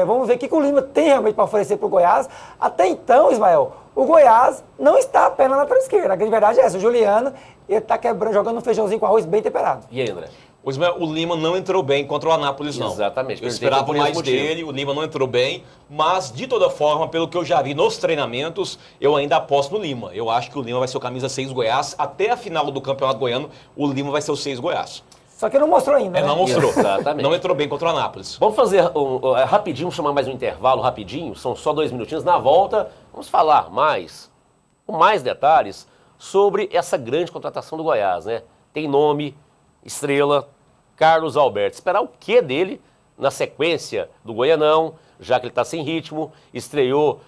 Vamos ver o que o Lima tem realmente para oferecer para o Goiás. Até então, Ismael, o Goiás não está a pé na lateral esquerda. A grande verdade é essa. O Juliano, ele está quebrando, jogando um feijãozinho com arroz bem temperado. E aí, André? O Lima não entrou bem contra o Anápolis, não. Exatamente. Eu esperava mais dele, o Lima não entrou bem, mas, de toda forma, pelo que eu já vi nos treinamentos, eu ainda aposto no Lima. Eu acho que o Lima vai ser o camisa 6 Goiás. Até a final do Campeonato Goiano, o Lima vai ser o 6 Goiás. Só que não mostrou ainda, né? Não mostrou. Exatamente. Não entrou bem contra o Anápolis. Vamos fazer rapidinho, chamar mais um intervalo rapidinho, são só 2 minutinhos. Na volta, vamos falar com mais detalhes sobre essa grande contratação do Goiás, né? Tem nome, estrela, Carlos Alberto. Esperar o que dele na sequência do Goianão, já que ele está sem ritmo, estreou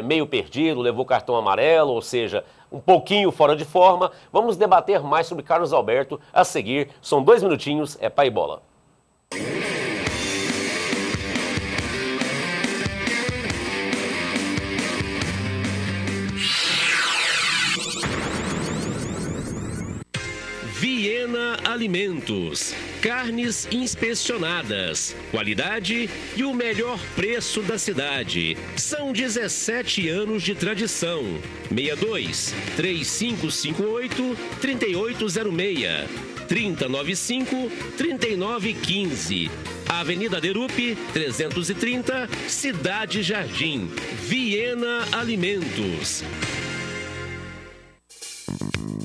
meio perdido, levou cartão amarelo, ou seja, um pouquinho fora de forma. Vamos debater mais sobre Carlos Alberto a seguir. São 2 minutinhos, é pá e bola. Viena Alimentos. Carnes inspecionadas, qualidade e o melhor preço da cidade. São 17 anos de tradição. 62 3558 3806 3095 3915. Avenida Derupi 330, Cidade Jardim. Viena Alimentos.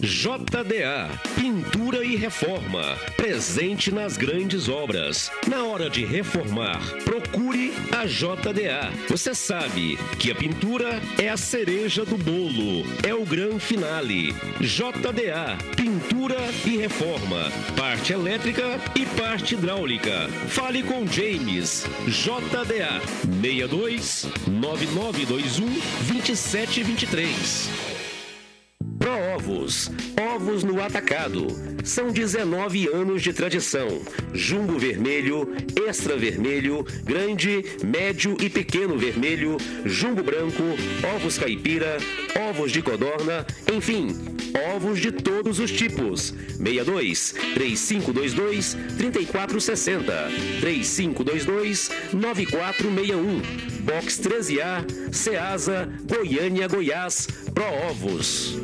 JDA, pintura e reforma, presente nas grandes obras. Na hora de reformar, procure a JDA. Você sabe que a pintura é a cereja do bolo, é o grande finale. JDA, pintura e reforma, parte elétrica e parte hidráulica. Fale com James, JDA, 62 9921 2723. Proovos, ovos no atacado. São 19 anos de tradição. Jumbo vermelho, extra vermelho, grande, médio e pequeno vermelho, jumbo branco, ovos caipira, ovos de codorna, enfim, ovos de todos os tipos. 62 3522 3460 3522 9461. Box 13A, Ceasa, Goiânia, Goiás. Proovos.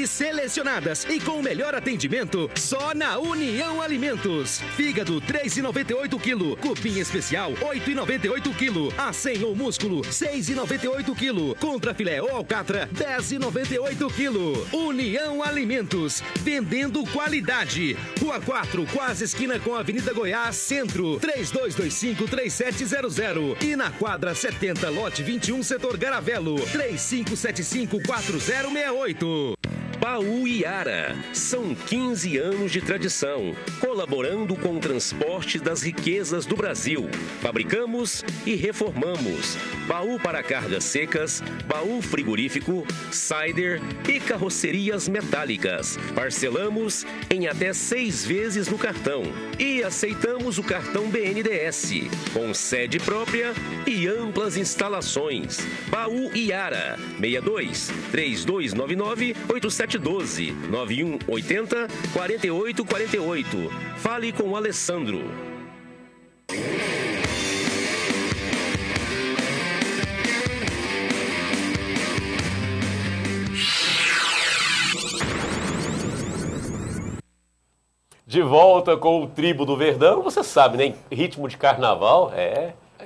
Selecionadas e com o melhor atendimento só na União Alimentos. Fígado 3,98 kg, cupim especial 8,98 kg, acém ou músculo 6,98 kg, contrafilé ou alcatra 10,98 kg. União Alimentos, vendendo qualidade. Rua 4, quase esquina com a Avenida Goiás, Centro, 3225-3700 e na quadra 70, lote 21, setor Garavelo, 3575-4068. Baú Iara. São 15 anos de tradição, colaborando com o transporte das riquezas do Brasil. Fabricamos e reformamos baú para cargas secas, baú frigorífico, cider e carrocerias metálicas. Parcelamos em até 6 vezes no cartão e aceitamos o cartão BNDES, com sede própria e amplas instalações. Baú Iara, 62 3299 8712 9180 4848. Fale com o Alessandro. De volta com o Tribo do Verdão, você sabe, né? Ritmo de carnaval,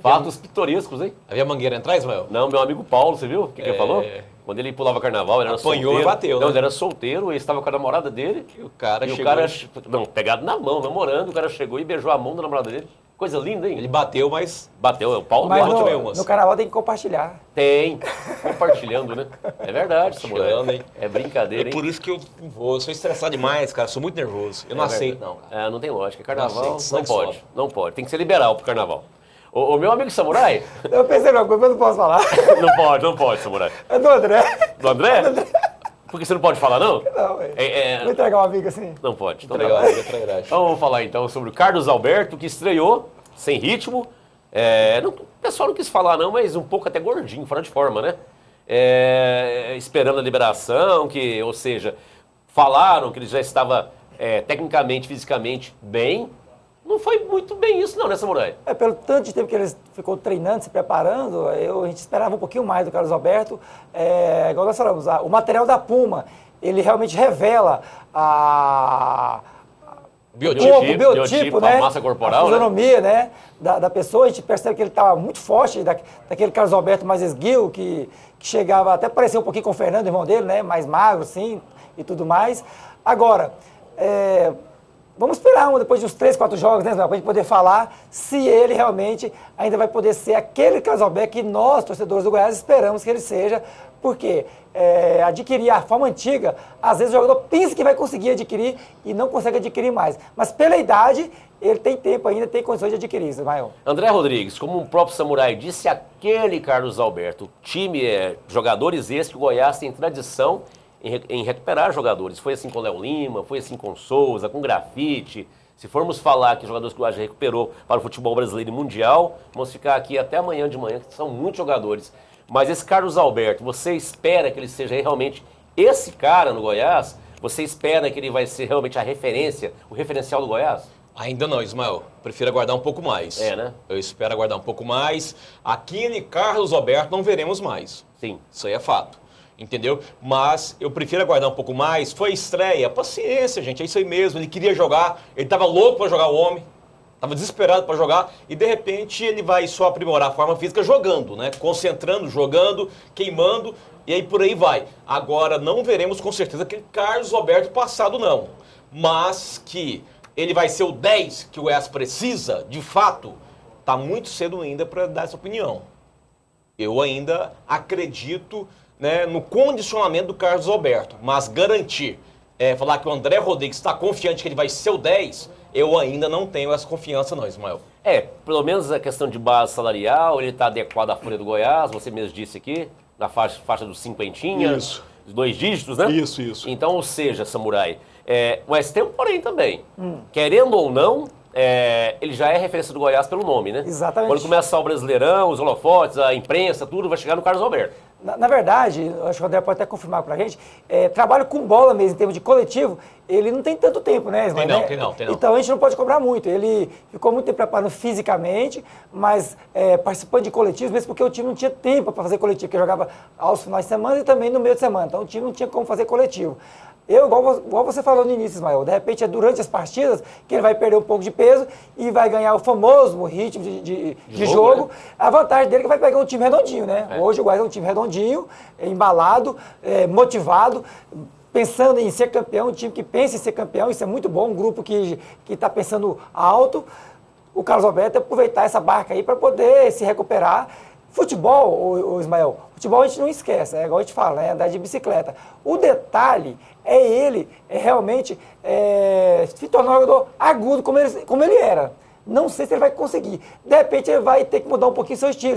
fatos pitorescos, hein? Havia mangueira atrás, Ismael? Não, meu amigo Paulo, você viu o que ele falou? Quando ele pulava carnaval, ele era Apanhou solteiro. e bateu, Não, né? ele era solteiro, ele estava com a namorada dele. E o cara chegou... Não, pegado na mão, namorando, o cara chegou e beijou a mão da namorada dele. Coisa linda, hein? Ele bateu, mas... Bateu, o Paulo Mas bateu também umas. no carnaval tem que compartilhar. Tem, compartilhando, né? É verdade, Compartilhando, Samuel. É brincadeira, É hein? por isso que eu vou. Eu sou estressado demais, cara. Sou muito nervoso. Eu não aceito, não, cara. Não tem lógica. Carnaval Não não, aceito, pode. sobe. Não pode. Tem que ser liberal pro carnaval. O meu amigo Samurai... Eu pensei numa coisa, mas não posso falar. não pode, Samurai. É do André. Do André? Porque você não pode falar, não? Não, vou entregar um amigo assim. Não pode. Então, Legal, tá. trairagem. Então vamos falar então sobre o Carlos Alberto, que estreou sem ritmo. O pessoal não quis falar não, mas um pouco até gordinho, fora de forma, né? esperando a liberação, ou seja, falaram que ele já estava tecnicamente, fisicamente bem. Não foi muito bem isso não, né, Samurai? Pelo tanto de tempo que ele ficou treinando, se preparando, a gente esperava um pouquinho mais do Carlos Alberto. Igual nós falamos, o material da Puma, ele realmente revela o biotipo, né? A massa corporal, a fisionomia, né? Da pessoa. A gente percebe que ele estava muito forte, daquele Carlos Alberto mais esguio, que chegava até a parecer um pouquinho com o Fernando, irmão dele, né? Mais magro, assim, e tudo mais. Agora, vamos esperar depois de uns 3, 4 jogos, né, para a gente poder falar se ele realmente ainda vai poder ser aquele Carlos Alberto que nós, torcedores do Goiás, esperamos que ele seja, porque adquirir a forma antiga, às vezes o jogador pensa que vai conseguir adquirir e não consegue adquirir mais. Mas pela idade, ele tem tempo ainda, tem condições de adquirir, Ismael. André Rodrigues, como o próprio Samurai disse, aquele Carlos Alberto, time, jogadores esses que o Goiás tem tradição em recuperar jogadores. Foi assim com o Léo Lima, foi assim com o Souza, com o Grafite. Se formos falar que jogadores que o Goiás recuperou para o futebol brasileiro e mundial, vamos ficar aqui até amanhã de manhã, que são muitos jogadores. Mas esse Carlos Alberto, você espera que ele seja realmente esse cara no Goiás? Você espera que ele vai ser realmente a referência, o referencial do Goiás? Ainda não, Ismael. Prefiro aguardar um pouco mais. Né? Eu espero aguardar um pouco mais. Aquele Carlos Alberto não veremos mais. Sim. Isso aí é fato. Entendeu? Mas eu prefiro aguardar um pouco mais. Foi estreia. Paciência, gente. É isso aí mesmo. Ele queria jogar. Ele estava louco para jogar o homem. Estava desesperado para jogar. E de repente ele vai só aprimorar a forma física jogando, né? Concentrando, jogando, queimando. E aí por aí vai. Agora não veremos com certeza aquele Carlos Alberto passado, não. Mas que ele vai ser o 10 que o Goiás precisa, de fato, tá muito cedo ainda para dar essa opinião. Eu ainda acredito, né, no condicionamento do Carlos Alberto, mas garantir, falar que o André Rodrigues está confiante que ele vai ser o 10, eu ainda não tenho essa confiança não, Ismael. Pelo menos a questão de base salarial, ele está adequado à folha do Goiás, você mesmo disse aqui, na faixa dos cinquentinha, Isso. 2 dígitos, né? Isso. Então, ou seja, Samurai, mas tem um porém também. Querendo ou não, ele já é referência do Goiás pelo nome, né? Exatamente. Quando começar o Brasileirão, os holofotes, a imprensa, tudo vai chegar no Carlos Alberto. Na verdade, acho que o André pode até confirmar pra gente, trabalho com bola mesmo, em termos de coletivo, ele não tem tanto tempo, né, Ismael? Tem não. Então a gente não pode cobrar muito. Ele ficou muito tempo preparando fisicamente, mas participando de coletivos, mesmo porque o time não tinha tempo para fazer coletivo, porque jogava aos finais de semana e também no meio de semana. Então o time não tinha como fazer coletivo. Igual você falou no início, Ismael, de repente é durante as partidas que ele vai perder um pouco de peso e vai ganhar o famoso ritmo de jogo. Né? A vantagem dele é que vai pegar um time redondinho, né? Hoje o Goiás é um time redondinho, embalado, motivado, pensando em ser campeão, um time que pensa em ser campeão, isso é muito bom, um grupo que está pensando alto. O Carlos Alberto aproveitar essa barca aí para poder se recuperar. Futebol, Ismael, futebol a gente não esquece, igual a gente fala, andar de bicicleta. O detalhe é ele realmente se tornar um jogador agudo como ele era. Não sei se ele vai conseguir. De repente ele vai ter que mudar um pouquinho seu estilo,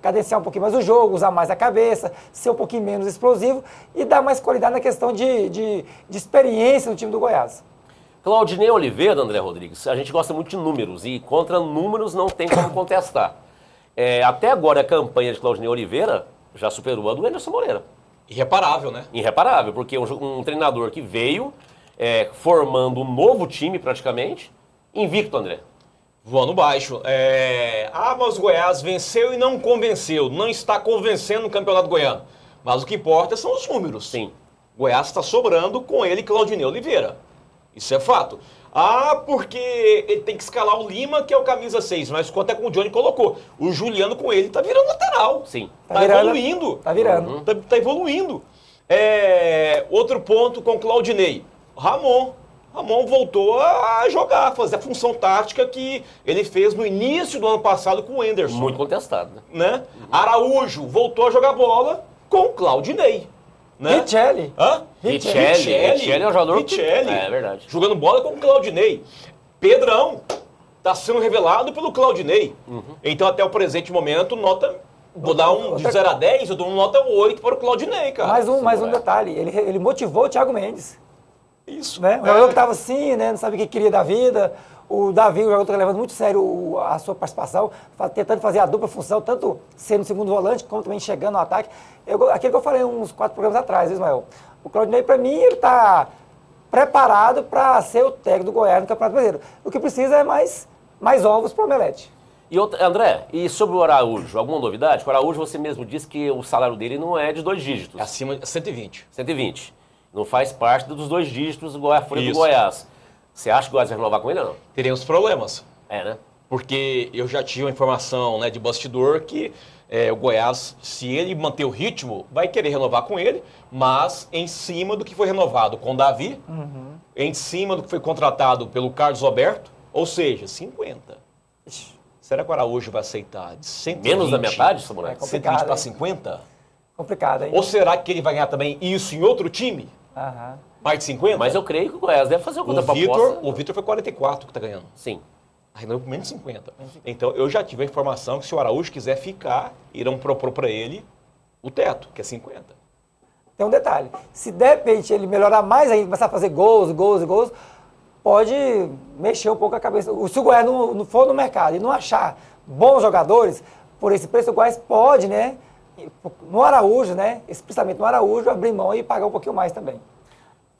cadenciar um pouquinho mais o jogo, usar mais a cabeça, ser um pouquinho menos explosivo e dar mais qualidade na questão de experiência no time do Goiás. Claudinei Oliveira, André Rodrigues, a gente gosta muito de números e contra números não tem como contestar. Até agora a campanha de Claudinei Oliveira já superou a do Anderson Moreira. Irreparável, né? Irreparável, porque um treinador que veio formando um novo time praticamente, invicto, André. Voando baixo. Mas o Goiás venceu e não convenceu. Não está convencendo no Campeonato Goiano. Mas o que importa são os números. Sim. Goiás está sobrando com ele, Claudinei Oliveira. Isso é fato. Porque ele tem que escalar o Lima, que é o camisa 6, mas quanto é como o Johnny colocou. O Juliano com ele tá virando lateral. Sim. Tá evoluindo. Tá virando. Tá evoluindo. Outro ponto com o Claudinei. Ramon voltou a jogar, fazer a função tática que ele fez no início do ano passado com o Anderson. Muito contestado, né? Araújo voltou a jogar bola com o Claudinei. Né? Richelli. Richelli é um jogador Richelli. É verdade. Jogando bola com o Claudinei. Pedrão está sendo revelado pelo Claudinei. Então, até o presente momento, vou dar de 0 a 10, eu dou uma nota 8 para o Claudinei, cara. Mais um detalhe, ele motivou o Thiago Mendes. Isso. Né? O jogador que estava assim, né, não sabe o que queria da vida. O Davi, o jogador está levando muito sério a sua participação, tentando fazer a dupla função, tanto sendo segundo volante, como também chegando no ataque. Aquilo que eu falei uns 4 programas atrás, Ismael. O Claudinei, para mim, ele está preparado para ser o técnico do Goiás no Campeonato Brasileiro. O que precisa é mais ovos para o Omelete. André, e sobre o Araújo, alguma novidade? O Araújo, você mesmo disse que o salário dele não é de 2 dígitos. É acima de 120. 120. Não faz parte dos 2 dígitos do Goiás. Você acha que o Goiás vai renovar com ele ou não? Teremos problemas. Né? Porque eu já tive a informação, né, de bastidor que o Goiás, se ele manter o ritmo, vai querer renovar com ele, mas em cima do que foi renovado com o Davi, em cima do que foi contratado pelo Carlos Roberto, ou seja, 50. Será que o Araújo vai aceitar de 120? Menos da metade, Samurai? 120 para 50? Complicado, hein? Ou será que ele vai ganhar também isso em outro time? Mais de 50? Mas eu creio que o Goiás deve fazer uma contraproposta. O Vitor foi 44 que está ganhando. Sim. Ainda por menos de 50. Então, eu já tive a informação que se o Araújo quiser ficar, irão propor para ele o teto, que é 50. Tem um detalhe. Se de repente ele melhorar mais ainda, começar a fazer gols, pode mexer um pouco a cabeça. Se o Goiás não for no mercado e não achar bons jogadores, por esse preço, o Goiás pode, né? No Araújo, né? Especialmente no Araújo, abrir mão e pagar um pouquinho mais também.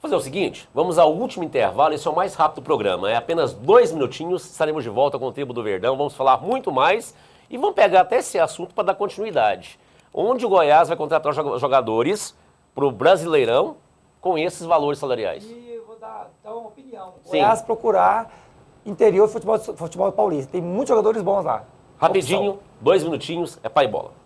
Vou fazer o seguinte, vamos ao último intervalo, esse é o mais rápido do programa, é apenas 2 minutinhos, estaremos de volta com o Tribo do Verdão, vamos falar muito mais e vamos pegar até esse assunto para dar continuidade. Onde o Goiás vai contratar jogadores para o Brasileirão com esses valores salariais? E eu vou dar uma opinião. O Sim. Goiás procurar interior futebol paulista, tem muitos jogadores bons lá. Rapidinho, 2 minutinhos, é pai e bola.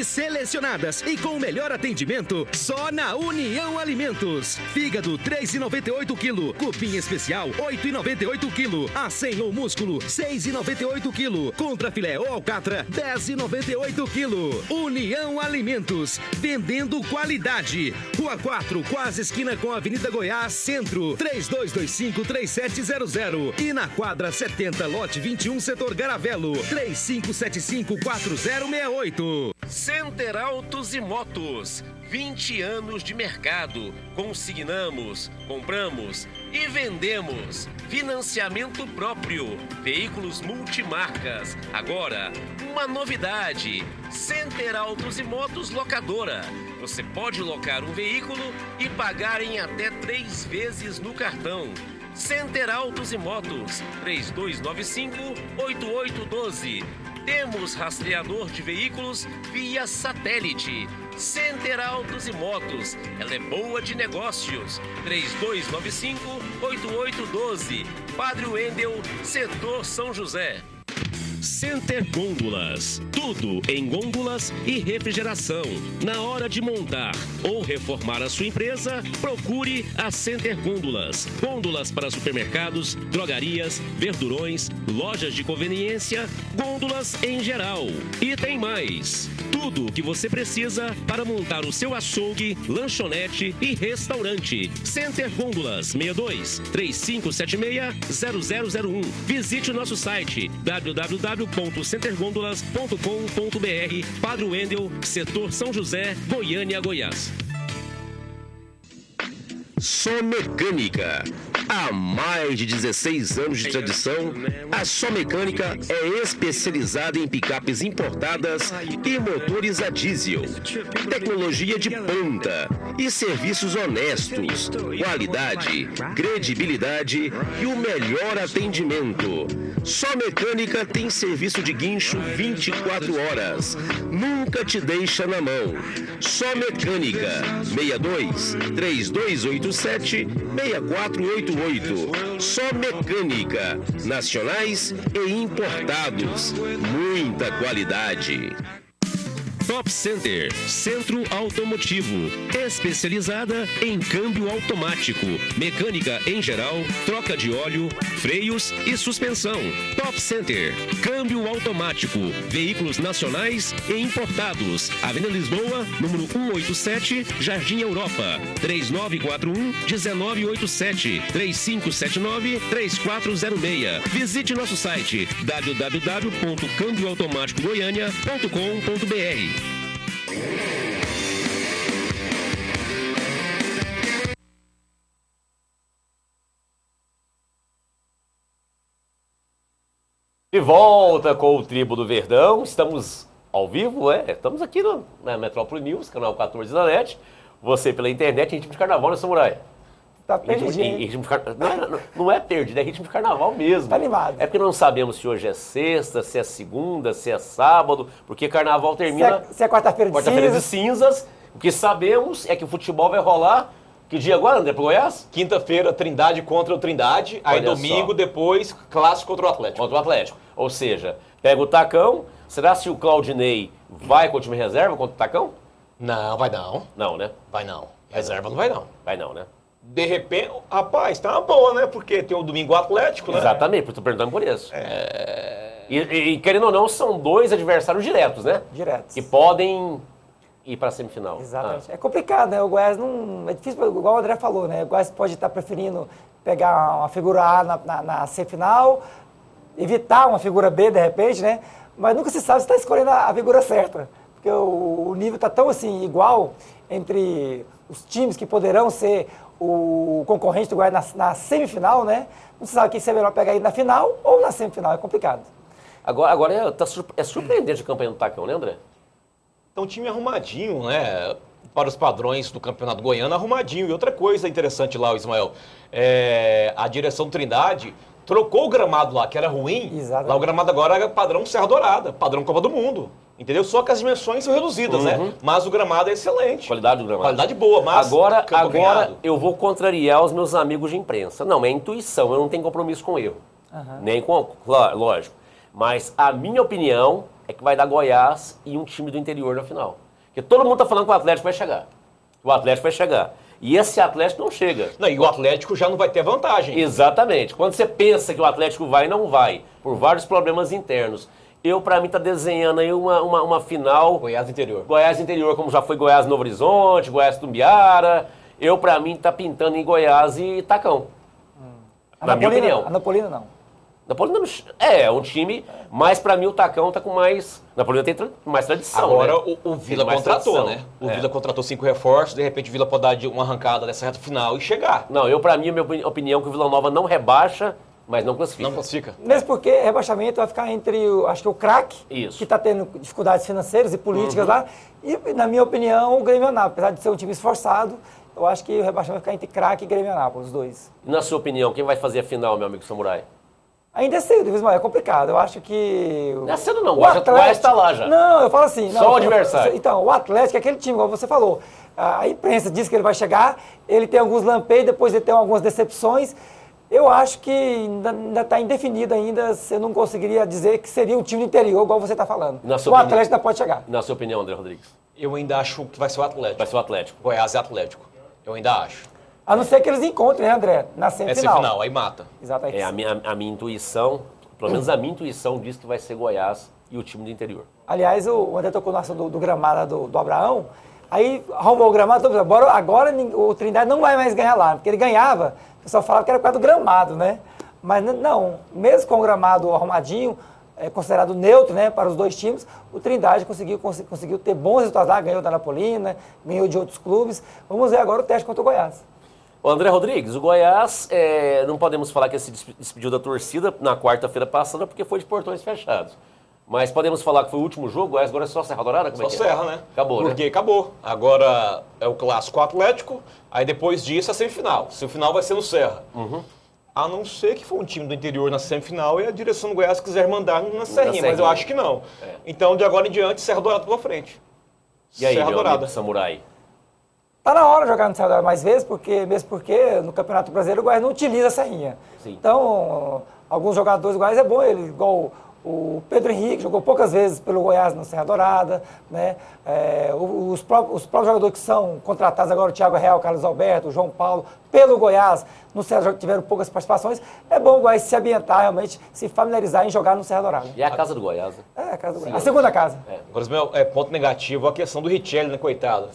Selecionadas e com o melhor atendimento só na União Alimentos. Fígado 3,98 kg, cupim especial 8,98 kg, acém ou músculo 6,98 kg, contrafilé ou alcatra 10,98 kg. União Alimentos, vendendo qualidade. Rua 4, quase esquina com a Avenida Goiás, Centro, 3225-3700 e na quadra 70, lote 21, setor Garavelo, 3575-4068. Center Autos e Motos, 20 anos de mercado. Consignamos, compramos e vendemos. Financiamento próprio, veículos multimarcas. Agora, uma novidade, Center Autos e Motos Locadora. Você pode locar um veículo e pagar em até 3 vezes no cartão. Center Autos e Motos, 3295-8812. Temos rastreador de veículos via satélite. Center Autos e Motos, ela é boa de negócios. 3295-8812. Padre Wendel, setor São José. Center Gôndolas. Tudo em gôndolas e refrigeração. Na hora de montar ou reformar a sua empresa, procure a Center Gôndolas. Gôndolas para supermercados, drogarias, verdurões, lojas de conveniência, gôndolas em geral. E tem mais. Tudo o que você precisa para montar o seu açougue, lanchonete e restaurante. Center Gôndolas 62 3576-0001. Visite o nosso site www.centergondolas.com.br. Padre Wendel, setor São José, Goiânia, Goiás. Só Mecânica. Há mais de 16 anos de tradição, a Só Mecânica é especializada em picapes importadas e motores a diesel. Tecnologia de ponta e serviços honestos, qualidade, credibilidade e o melhor atendimento. Só Mecânica tem serviço de guincho 24 horas. Nunca te deixa na mão. Só Mecânica 62 3287 6488. Só Mecânica, nacionais e importados. Muita qualidade. Top Center, centro automotivo, especializada em câmbio automático, mecânica em geral, troca de óleo, freios e suspensão. Top Center, câmbio automático, veículos nacionais e importados. Avenida Lisboa, número 187, Jardim Europa, 3941-1987, 3579-3406. Visite nosso site www.câmbioautomaticogoiania.com.br. De volta com o Tribo do Verdão, estamos ao vivo, estamos aqui na Metrópole News, canal 14 da NET, você pela internet, em ritmo de carnaval, né, Samurai? Tá perdido. Não é perdido, é ritmo de carnaval mesmo. Tá animado. É porque não sabemos se hoje é sexta, se é segunda, se é sábado, porque carnaval termina... Se é quarta-feira de Quarta-feira de cinzas. cinzas. O que sabemos é que o futebol vai rolar... Que dia agora, André, pro Goiás? Quinta-feira, Trindade contra o Trindade. Aí Olha domingo, só. depois, clássico contra o Atlético. Contra o Atlético. Ou seja, pega o Tacão. Será se o Claudinei vai com o time reserva contra o Tacão? Não, vai não. Não, né? Vai não. Reserva não vai não. Vai não, né? De repente, rapaz, tá uma boa, né? Porque tem o domingo Atlético, né? Exatamente, estou perguntando por isso. E querendo ou não, são dois adversários diretos, né? Diretos. Que podem ir para a semifinal. Exatamente. É complicado, né? O Goiás não... É difícil, igual o André falou, né? O Goiás pode estar preferindo pegar uma figura A na semifinal, evitar uma figura B, de repente, né? Mas nunca se sabe se está escolhendo a figura certa. Porque o nível está tão, assim, igual entre os times que poderão ser o concorrente do Goiás na semifinal, né? Não se sabe quem é melhor pegar ele na final ou na semifinal. É complicado. Agora é surpreendente a campanha do Tacão, né, André? Então, um time arrumadinho, né? Para os padrões do Campeonato Goiano, arrumadinho. E outra coisa interessante lá, Ismael, a direção Trindade trocou o gramado lá, que era ruim. Exatamente. Lá o gramado agora é padrão Serra Dourada, padrão Copa do Mundo. Entendeu? Só que as dimensões são reduzidas, né? Mas o gramado é excelente. Qualidade do gramado. Qualidade boa, mas... Agora ganhado. eu vou contrariar os meus amigos de imprensa. Não, é intuição, eu não tenho compromisso com erro. Nem com... Lógico. Mas a minha opinião é que vai dar Goiás e um time do interior na final. Porque todo mundo tá falando que o Atlético vai chegar. O Atlético vai chegar. E esse Atlético não chega. Não, e o Atlético já não vai ter vantagem. Exatamente. Quando você pensa que o Atlético vai, não vai. Por vários problemas internos. Pra mim, tá desenhando aí uma final... Goiás interior. Goiás interior, como já foi Goiás Novo Horizonte, Goiás Tumbiara. Pra mim, tá pintando em Goiás e Tacão. Na minha opinião. A Napolina não. Napolina é um time, mas pra mim o Tacão tá com mais... Napolina tem mais tradição, Agora né? o Vila mais contratou, tradição. né? O Vila contratou 5 reforços, de repente o Vila pode dar uma arrancada dessa reta final e chegar. Não, pra mim, a minha opinião é que o Vila Nova não rebaixa, mas não classifica. Não classifica. Mesmo porque rebaixamento vai ficar entre, acho que o craque, Isso. que está tendo dificuldades financeiras e políticas lá, e, na minha opinião, o Grêmio Anápolis. Apesar de ser um time esforçado, eu acho que o rebaixamento vai ficar entre craque e Grêmio Anápolis, os dois. E na sua opinião, quem vai fazer a final, meu amigo Samurai? Ainda é cedo, Ismael, é complicado. Eu acho que... Não é cedo não, o Goiás está lá já. Não, eu falo assim... Só o adversário. Então, o Atlético é aquele time, como você falou. A imprensa diz que ele vai chegar, ele tem alguns lampeios, depois ele tem algumas decepções. Eu acho que ainda está indefinido ainda, você não conseguiria dizer que seria um time do interior, igual você está falando. O Atlético ainda pode chegar. Na sua opinião, André Rodrigues? Eu ainda acho que vai ser o Atlético. Vai ser o Atlético. Goiás é Atlético. Eu ainda acho. A não ser que eles encontrem, né, André? Na semifinal. É semifinal, aí mata. Exatamente. A minha intuição, pelo menos a minha intuição diz que vai ser Goiás e o time do interior. Aliás, o André tocou no assunto do gramado do Abraão, aí arrumou o gramado, agora o Trindade não vai mais ganhar lá, porque ele ganhava, o pessoal falava que era por causa do gramado, né? Mas não, mesmo com o gramado arrumadinho, considerado neutro, né, para os dois times, o Trindade conseguiu ter bons resultados lá, ganhou da Napolina, ganhou de outros clubes. Vamos ver agora o teste contra o Goiás. O André Rodrigues, o Goiás, não podemos falar que ele se despediu da torcida na quarta-feira passada porque foi de portões fechados. Mas podemos falar que foi o último jogo, o Goiás agora é só Serra Dourada? Como só Serra, né? Acabou, porque né? Acabou. Agora é o clássico Atlético, aí depois disso a semifinal. Semifinal vai ser no Serra. A não ser que for um time do interior na semifinal e a direção do Goiás quiser mandar na Serrinha, mas eu acho que não. Então, de agora em diante, Serra Dourada pela frente. E aí, Serra meu Dourada. amigo Samurai? Tá na hora de jogar no Serra Dourada mais vezes, mesmo porque no Campeonato Brasileiro o Goiás não utiliza a Serrinha. Sim. Então, alguns jogadores do Goiás é bom, igual O Pedro Henrique jogou poucas vezes pelo Goiás no Serra Dourada, né? Os próprios jogadores que são contratados agora, o Thiago Real, o Carlos Alberto, o João Paulo, pelo Goiás, no Serra tiveram poucas participações. É bom o Goiás se ambientar, realmente, se familiarizar em jogar no Serra Dourada. E é a casa do Goiás, né? É a casa do Goiás. A segunda casa. Agora, meu ponto negativo, a questão do Richelli, né, coitado?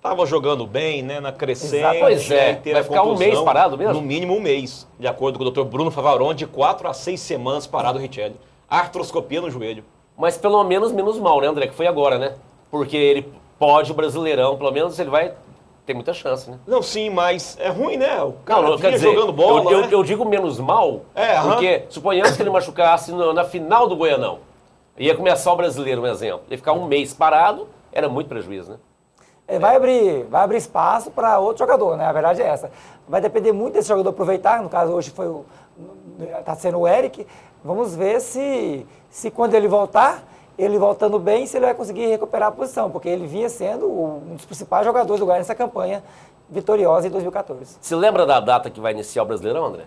Tava jogando bem, né, na crescente. Exato. Pois é, vai ficar um mês parado mesmo? No mínimo um mês, de acordo com o Dr. Bruno Favarone, de 4 a 6 semanas parado o Richelli. Artroscopia no joelho. Mas pelo menos menos mal, né, André? Que foi agora, né? Porque ele pode, o Brasileirão, pelo menos ele vai ter muita chance, né? Não, sim, mas é ruim, né? O cara Não, quer dizer, jogando bola, né? eu digo menos mal, porque suponhamos que ele machucasse na final do Goianão. Ia começar o Brasileiro, um exemplo. Ia ficar um mês parado, era muito prejuízo, né? Vai abrir espaço para outro jogador, né? A verdade é essa. Vai depender muito desse jogador aproveitar, no caso hoje está sendo o Eric. Vamos ver se quando ele voltar, ele voltando bem, se ele vai conseguir recuperar a posição, porque ele vinha sendo um dos principais jogadores do Goiás nessa campanha vitoriosa em 2014. Você lembra da data que vai iniciar o Brasileirão, André?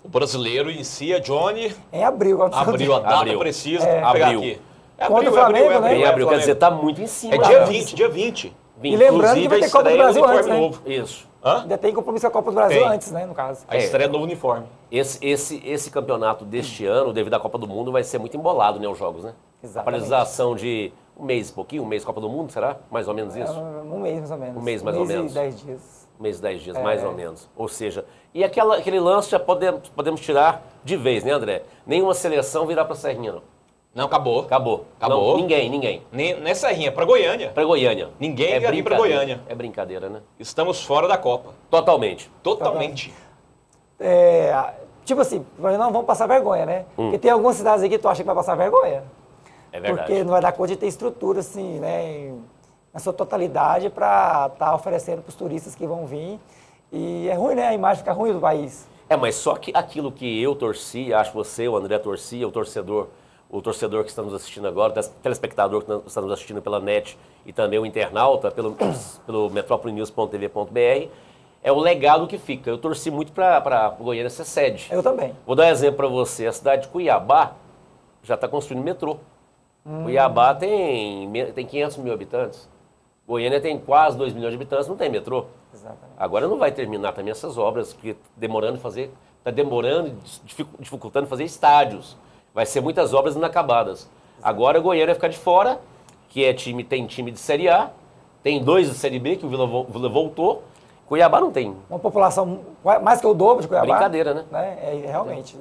O brasileiro inicia, Johnny... Em abril. Abril, a data precisa. Vou pegar aqui. Contra o Flamengo, né? Em abril, quer dizer, tá muito em cima. É dia 20. E lembrando que vai ter Copa do Brasil antes, né? Novo. Isso. Ainda tem compromisso com a Copa do Brasil antes, né, no caso. A estreia do novo uniforme. Esse campeonato deste ano, devido à Copa do Mundo, vai ser muito embolado, né, os jogos, né? Exatamente. A paralisação de um mês e pouquinho, um mês Copa do Mundo, será? Mais ou menos isso? Um mês, mais ou menos. Um mês, mais ou menos. E 10 dias. Um mês e 10 dias, mais ou menos. Ou seja, e aquele lance já podemos tirar de vez, né, André? Nenhuma seleção virá para Serrinha, não. Não, acabou. Acabou. Acabou. Não, ninguém. Nessa rinha, para Goiânia. Para Goiânia. Ninguém vai vir para Goiânia. É brincadeira, né? Estamos fora da Copa. Totalmente. Tipo assim, nós não vamos passar vergonha, né? Porque tem algumas cidades aí que tu acha que vai passar vergonha. É verdade. Porque não vai dar conta de ter estrutura, assim, né? Na sua totalidade para estar oferecendo para os turistas que vão vir. E é ruim, né? A imagem fica ruim do país. Mas só que aquilo que eu torci, acho você, o André torcia, o torcedor que está nos assistindo agora, o telespectador que está nos assistindo pela net e também o internauta pelo metropolinews.tv.br, é o legado que fica. Eu torci muito para Goiânia ser sede. Eu também. Vou dar um exemplo para você. A cidade de Cuiabá já está construindo metrô. Cuiabá tem 500 mil habitantes. Goiânia tem quase 2 milhões de habitantes, não tem metrô. Exatamente. Agora não vai terminar também essas obras, porque está demorando e dificultando fazer estádios. Vai ser muitas obras inacabadas. Agora a Goiânia vai ficar de fora, que tem time de Série A, tem 2 de Série B, que o Vila voltou. Cuiabá não tem. Uma população mais que o dobro de Cuiabá. Brincadeira, né? Realmente.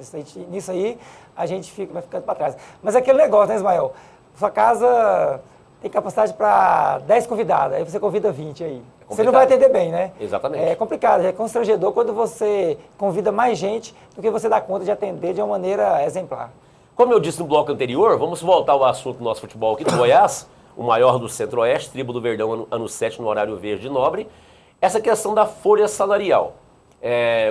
Nisso aí a gente vai ficando para trás. Mas é aquele negócio, né, Ismael? Sua casa tem capacidade para 10 convidados, aí você convida 20 aí. Você não vai atender bem, né? Exatamente. É complicado, é constrangedor quando você convida mais gente do que você dá conta de atender de uma maneira exemplar. Como eu disse no bloco anterior, vamos voltar ao assunto do nosso futebol aqui do Goiás, o maior do Centro-Oeste, tribo do Verdão, ano 7, no horário verde nobre. Essa questão da folha salarial.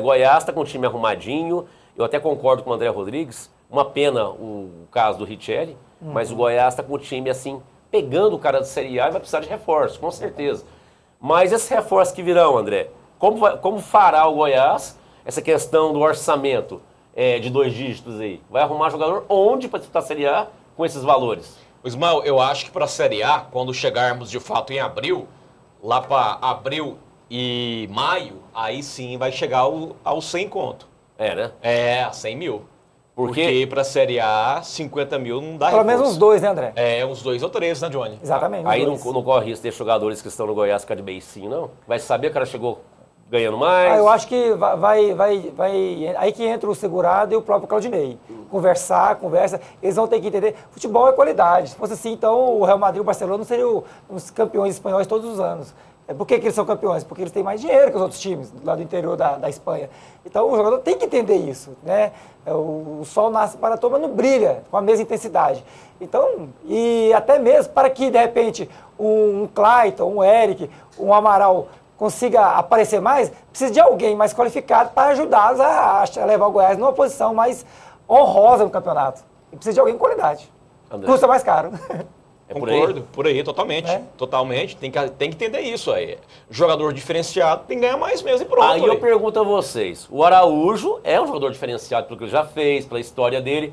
Goiás está com o time arrumadinho, eu até concordo com o André Rodrigues, uma pena o caso do Richelli, mas o Goiás está com o time assim, pegando o cara da Série A e vai precisar de reforço, com certeza. Mas esses reforços que virão, André, como fará o Goiás essa questão do orçamento de 2 dígitos aí? Vai arrumar jogador onde para disputar a Série A com esses valores? Ismael, eu acho que para a Série A, quando chegarmos de fato em abril, lá para abril e maio, aí sim vai chegar ao 100 conto. Né? 100 mil. Porque para a Série A, 50 mil não dá Pelo menos uns 2, né, André? Uns 2 ou 3, né, Johnny? Exatamente. Aí não corre risco de jogadores que estão no Goiás ficar de beicinho, não? Vai saber que o cara chegou ganhando mais? Eu acho que vai. Aí que entra o segurado e o próprio Claudinei. Conversa. Eles vão ter que entender. Futebol é qualidade. Se fosse assim, então o Real Madrid e o Barcelona não seriam os campeões espanhóis todos os anos. Por que eles são campeões? Porque eles têm mais dinheiro que os outros times lá do interior da Espanha. Então o jogador tem que entender isso, né? O sol nasce para todo, mas não brilha com a mesma intensidade. Então, e até mesmo para que, de repente, um Clayton, um Eric, um Amaral consiga aparecer mais, precisa de alguém mais qualificado para ajudá-los a levar o Goiás numa posição mais honrosa no campeonato. E precisa de alguém com qualidade. André. Custa mais caro. Concordo, por aí, totalmente. Totalmente. Tem que entender isso aí. Jogador diferenciado tem que ganhar mais mesmo e pronto. Aí eu pergunto a vocês, o Araújo é um jogador diferenciado pelo que ele já fez, pela história dele.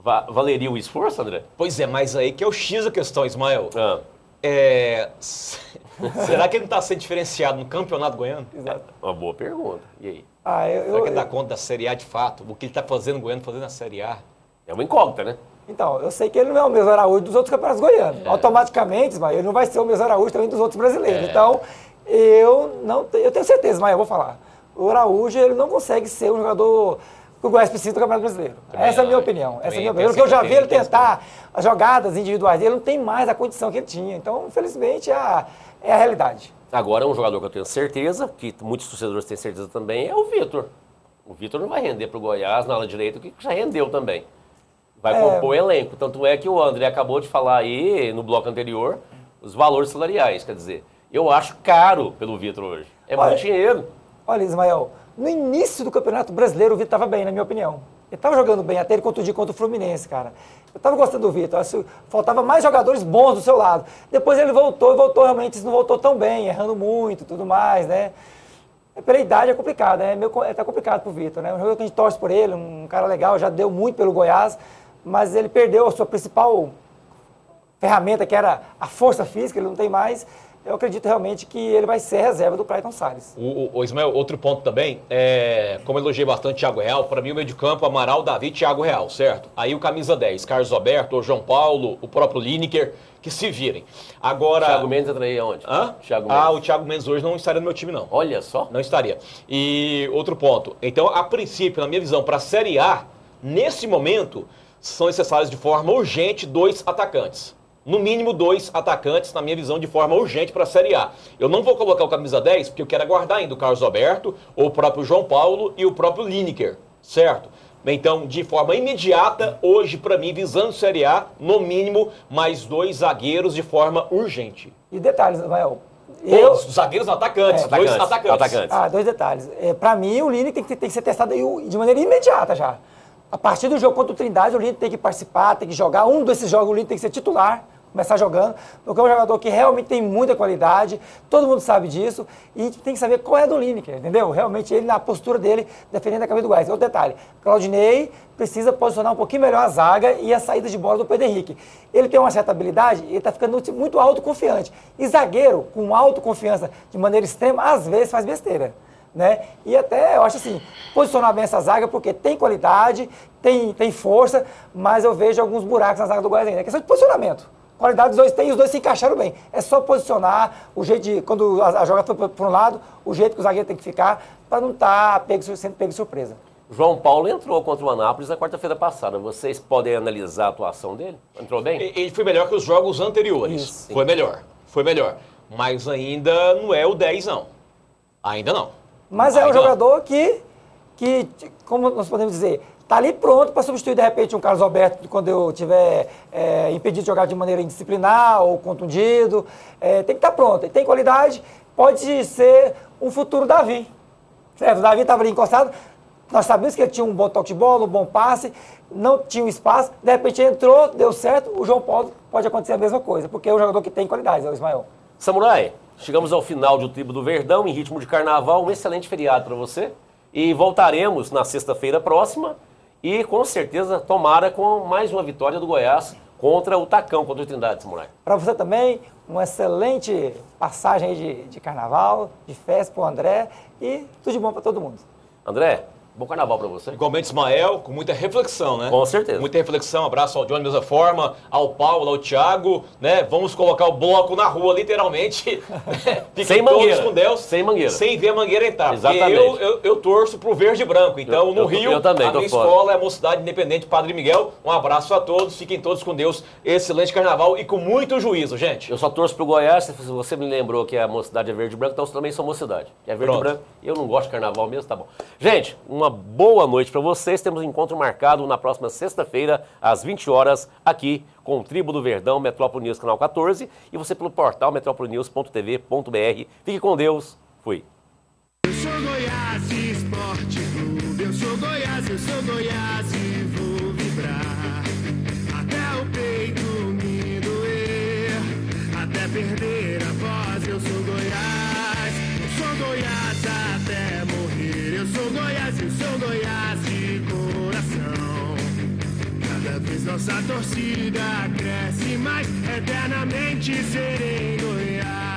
Valeria o esforço, André? Pois é, mas aí que é o X da questão, Ismael. Ah. Será que ele não está sendo diferenciado no Campeonato Goiano? Exato. Uma boa pergunta. E aí? Será que ele dá conta da Série A de fato? O que ele está fazendo no Goiano, fazendo na Série A? É uma incógnita, né? Então, eu sei que ele não é o mesmo Araújo dos outros campeonatos goianos. Automaticamente, Ismael, ele não vai ser o mesmo Araújo também dos outros brasileiros. Então, eu tenho certeza, mas eu vou falar. O Araújo, ele não consegue ser um jogador que o Goiás precisa do Campeonato Brasileiro. Essa é a minha opinião. Porque eu já vi ele tentar as jogadas individuais, ele não tem mais a condição que ele tinha. Então, infelizmente, é a realidade. Agora, um jogador que eu tenho certeza, que muitos torcedores têm certeza também, é o Vitor. O Vitor não vai render para o Goiás na ala direita, o que já rendeu também. Vai compor o elenco. Tanto é que o André acabou de falar aí, no bloco anterior, os valores salariais. Quer dizer, eu acho caro pelo Vitor hoje. É muito dinheiro. Olha, Ismael, no início do Campeonato Brasileiro, o Vitor estava bem, na minha opinião. Ele estava jogando bem, até ele contundir contra o Fluminense, cara. Eu estava gostando do Vitor. Faltava mais jogadores bons do seu lado. Depois ele voltou realmente não voltou tão bem, errando muito e tudo mais, né? Pela idade é complicado, né? Tá complicado pro Vitor, né? Um jogador que a gente torce por ele, um cara legal, já deu muito pelo Goiás, mas ele perdeu a sua principal ferramenta, que era a força física, ele não tem mais. Eu acredito realmente que ele vai ser reserva do Clayton Salles. O Ismael, outro ponto também, como eu elogiei bastante o Thiago Real, para mim o meio de campo, Amaral, Davi, Thiago Real, certo? Aí o camisa 10, Carlos Alberto, o João Paulo, o próprio Lineker, que se virem. Agora... Thiago Mendes entra aí aonde? Thiago Mendes. O Thiago Mendes hoje não estaria no meu time, não. Olha só. Não estaria. E outro ponto, então, a princípio, na minha visão, para a Série A, nesse momento, são necessários de forma urgente 2 atacantes. No mínimo 2 atacantes, na minha visão, de forma urgente para a Série A. Eu não vou colocar o camisa 10, porque eu quero aguardar ainda o Carlos Alberto, ou o próprio João Paulo e o próprio Lineker, certo? Então, de forma imediata, hoje, para mim, visando Série A, no mínimo, mais 2 zagueiros de forma urgente. E detalhes, Ismael. Zagueiros atacantes, 2 atacantes. 2 detalhes. Para mim, o Lineker tem que ser testado de maneira imediata já. A partir do jogo contra o Trindade, o Lineker tem que participar, tem que jogar. Um desses jogos, o Lineker tem que ser titular, começar jogando, porque é um jogador que realmente tem muita qualidade, todo mundo sabe disso, e a gente tem que saber qual é a do Lineker, entendeu? Realmente ele, na postura dele, defendendo a cabeça do Goiás. Outro detalhe, Claudinei precisa posicionar um pouquinho melhor a zaga e a saída de bola do Pedro Henrique. Ele tem uma certa habilidade, ele está ficando muito autoconfiante. E zagueiro, com autoconfiança de maneira extrema, às vezes faz besteira. Né? E até, eu acho assim, posicionar bem essa zaga, porque tem qualidade, tem força, mas eu vejo alguns buracos na zaga do Goiás ainda. É questão de posicionamento. Qualidade dos dois tem e os dois se encaixaram bem. É só posicionar, o jeito de, quando a jogada foi para um lado, o jeito que o zagueiro tem que ficar, para não estar sendo pego de surpresa. João Paulo entrou contra o Anápolis na quarta-feira passada. Vocês podem analisar a atuação dele? Entrou bem? Ele foi melhor que os jogos anteriores. Isso. Foi melhor. Mas ainda não é o 10, não. Ainda não. Mas é um jogador que, como nós podemos dizer, está ali pronto para substituir, de repente, um Carlos Alberto quando eu tiver impedido de jogar de maneira indisciplinar ou contundido. Tem que estar pronto. Ele tem qualidade, pode ser um futuro Davi. Certo? O Davi estava ali encostado. Nós sabíamos que ele tinha um bom toque de bola, um bom passe, não tinha um espaço. De repente entrou, deu certo. O João Paulo pode acontecer a mesma coisa, porque é um jogador que tem qualidade, é o Ismael. Samurai, chegamos ao final de O Tribo do Verdão, em ritmo de carnaval. Um excelente feriado para você. E voltaremos na sexta-feira próxima. E com certeza, tomara com mais uma vitória do Goiás contra o Tacão, contra o Trindade, Samurai. Para você também, uma excelente passagem aí de carnaval, de festa para o André e tudo de bom para todo mundo. André, bom carnaval para você. Igualmente, Ismael, com muita reflexão, né? Com certeza. Muita reflexão, abraço ao Johnny da mesma forma, ao Paulo, ao Thiago, né? Vamos colocar o bloco na rua, literalmente. Né? Sem mangueira. Com Deus. Sem mangueira. Sem ver a mangueira entrar. Exatamente. Eu torço pro verde e branco. Então, no Rio, eu também, a minha fora. escola é a Mocidade Independente Padre Miguel. Um abraço a todos, fiquem todos com Deus. Excelente carnaval e com muito juízo, gente. Eu só torço pro Goiás, se você me lembrou que a Mocidade é verde e branco, então eu também sou Mocidade. Que é verde e branco. Eu não gosto de carnaval mesmo, tá bom. Gente, uma boa noite para vocês. Temos um encontro marcado na próxima sexta-feira, às 20 horas, aqui com o Tribo do Verdão, Metrópole News, canal 14, e você pelo portal metropolinews.tv.br. Fique com Deus. Fui. Eu sou Goiás Esporte Clube, eu sou Goiás e vou vibrar. Até o peito me doer, até perder a voz, eu sou Goiás até morrer. Eu sou Goiás de coração. Cada vez Nossa torcida cresce mais, eternamente serei Goiás.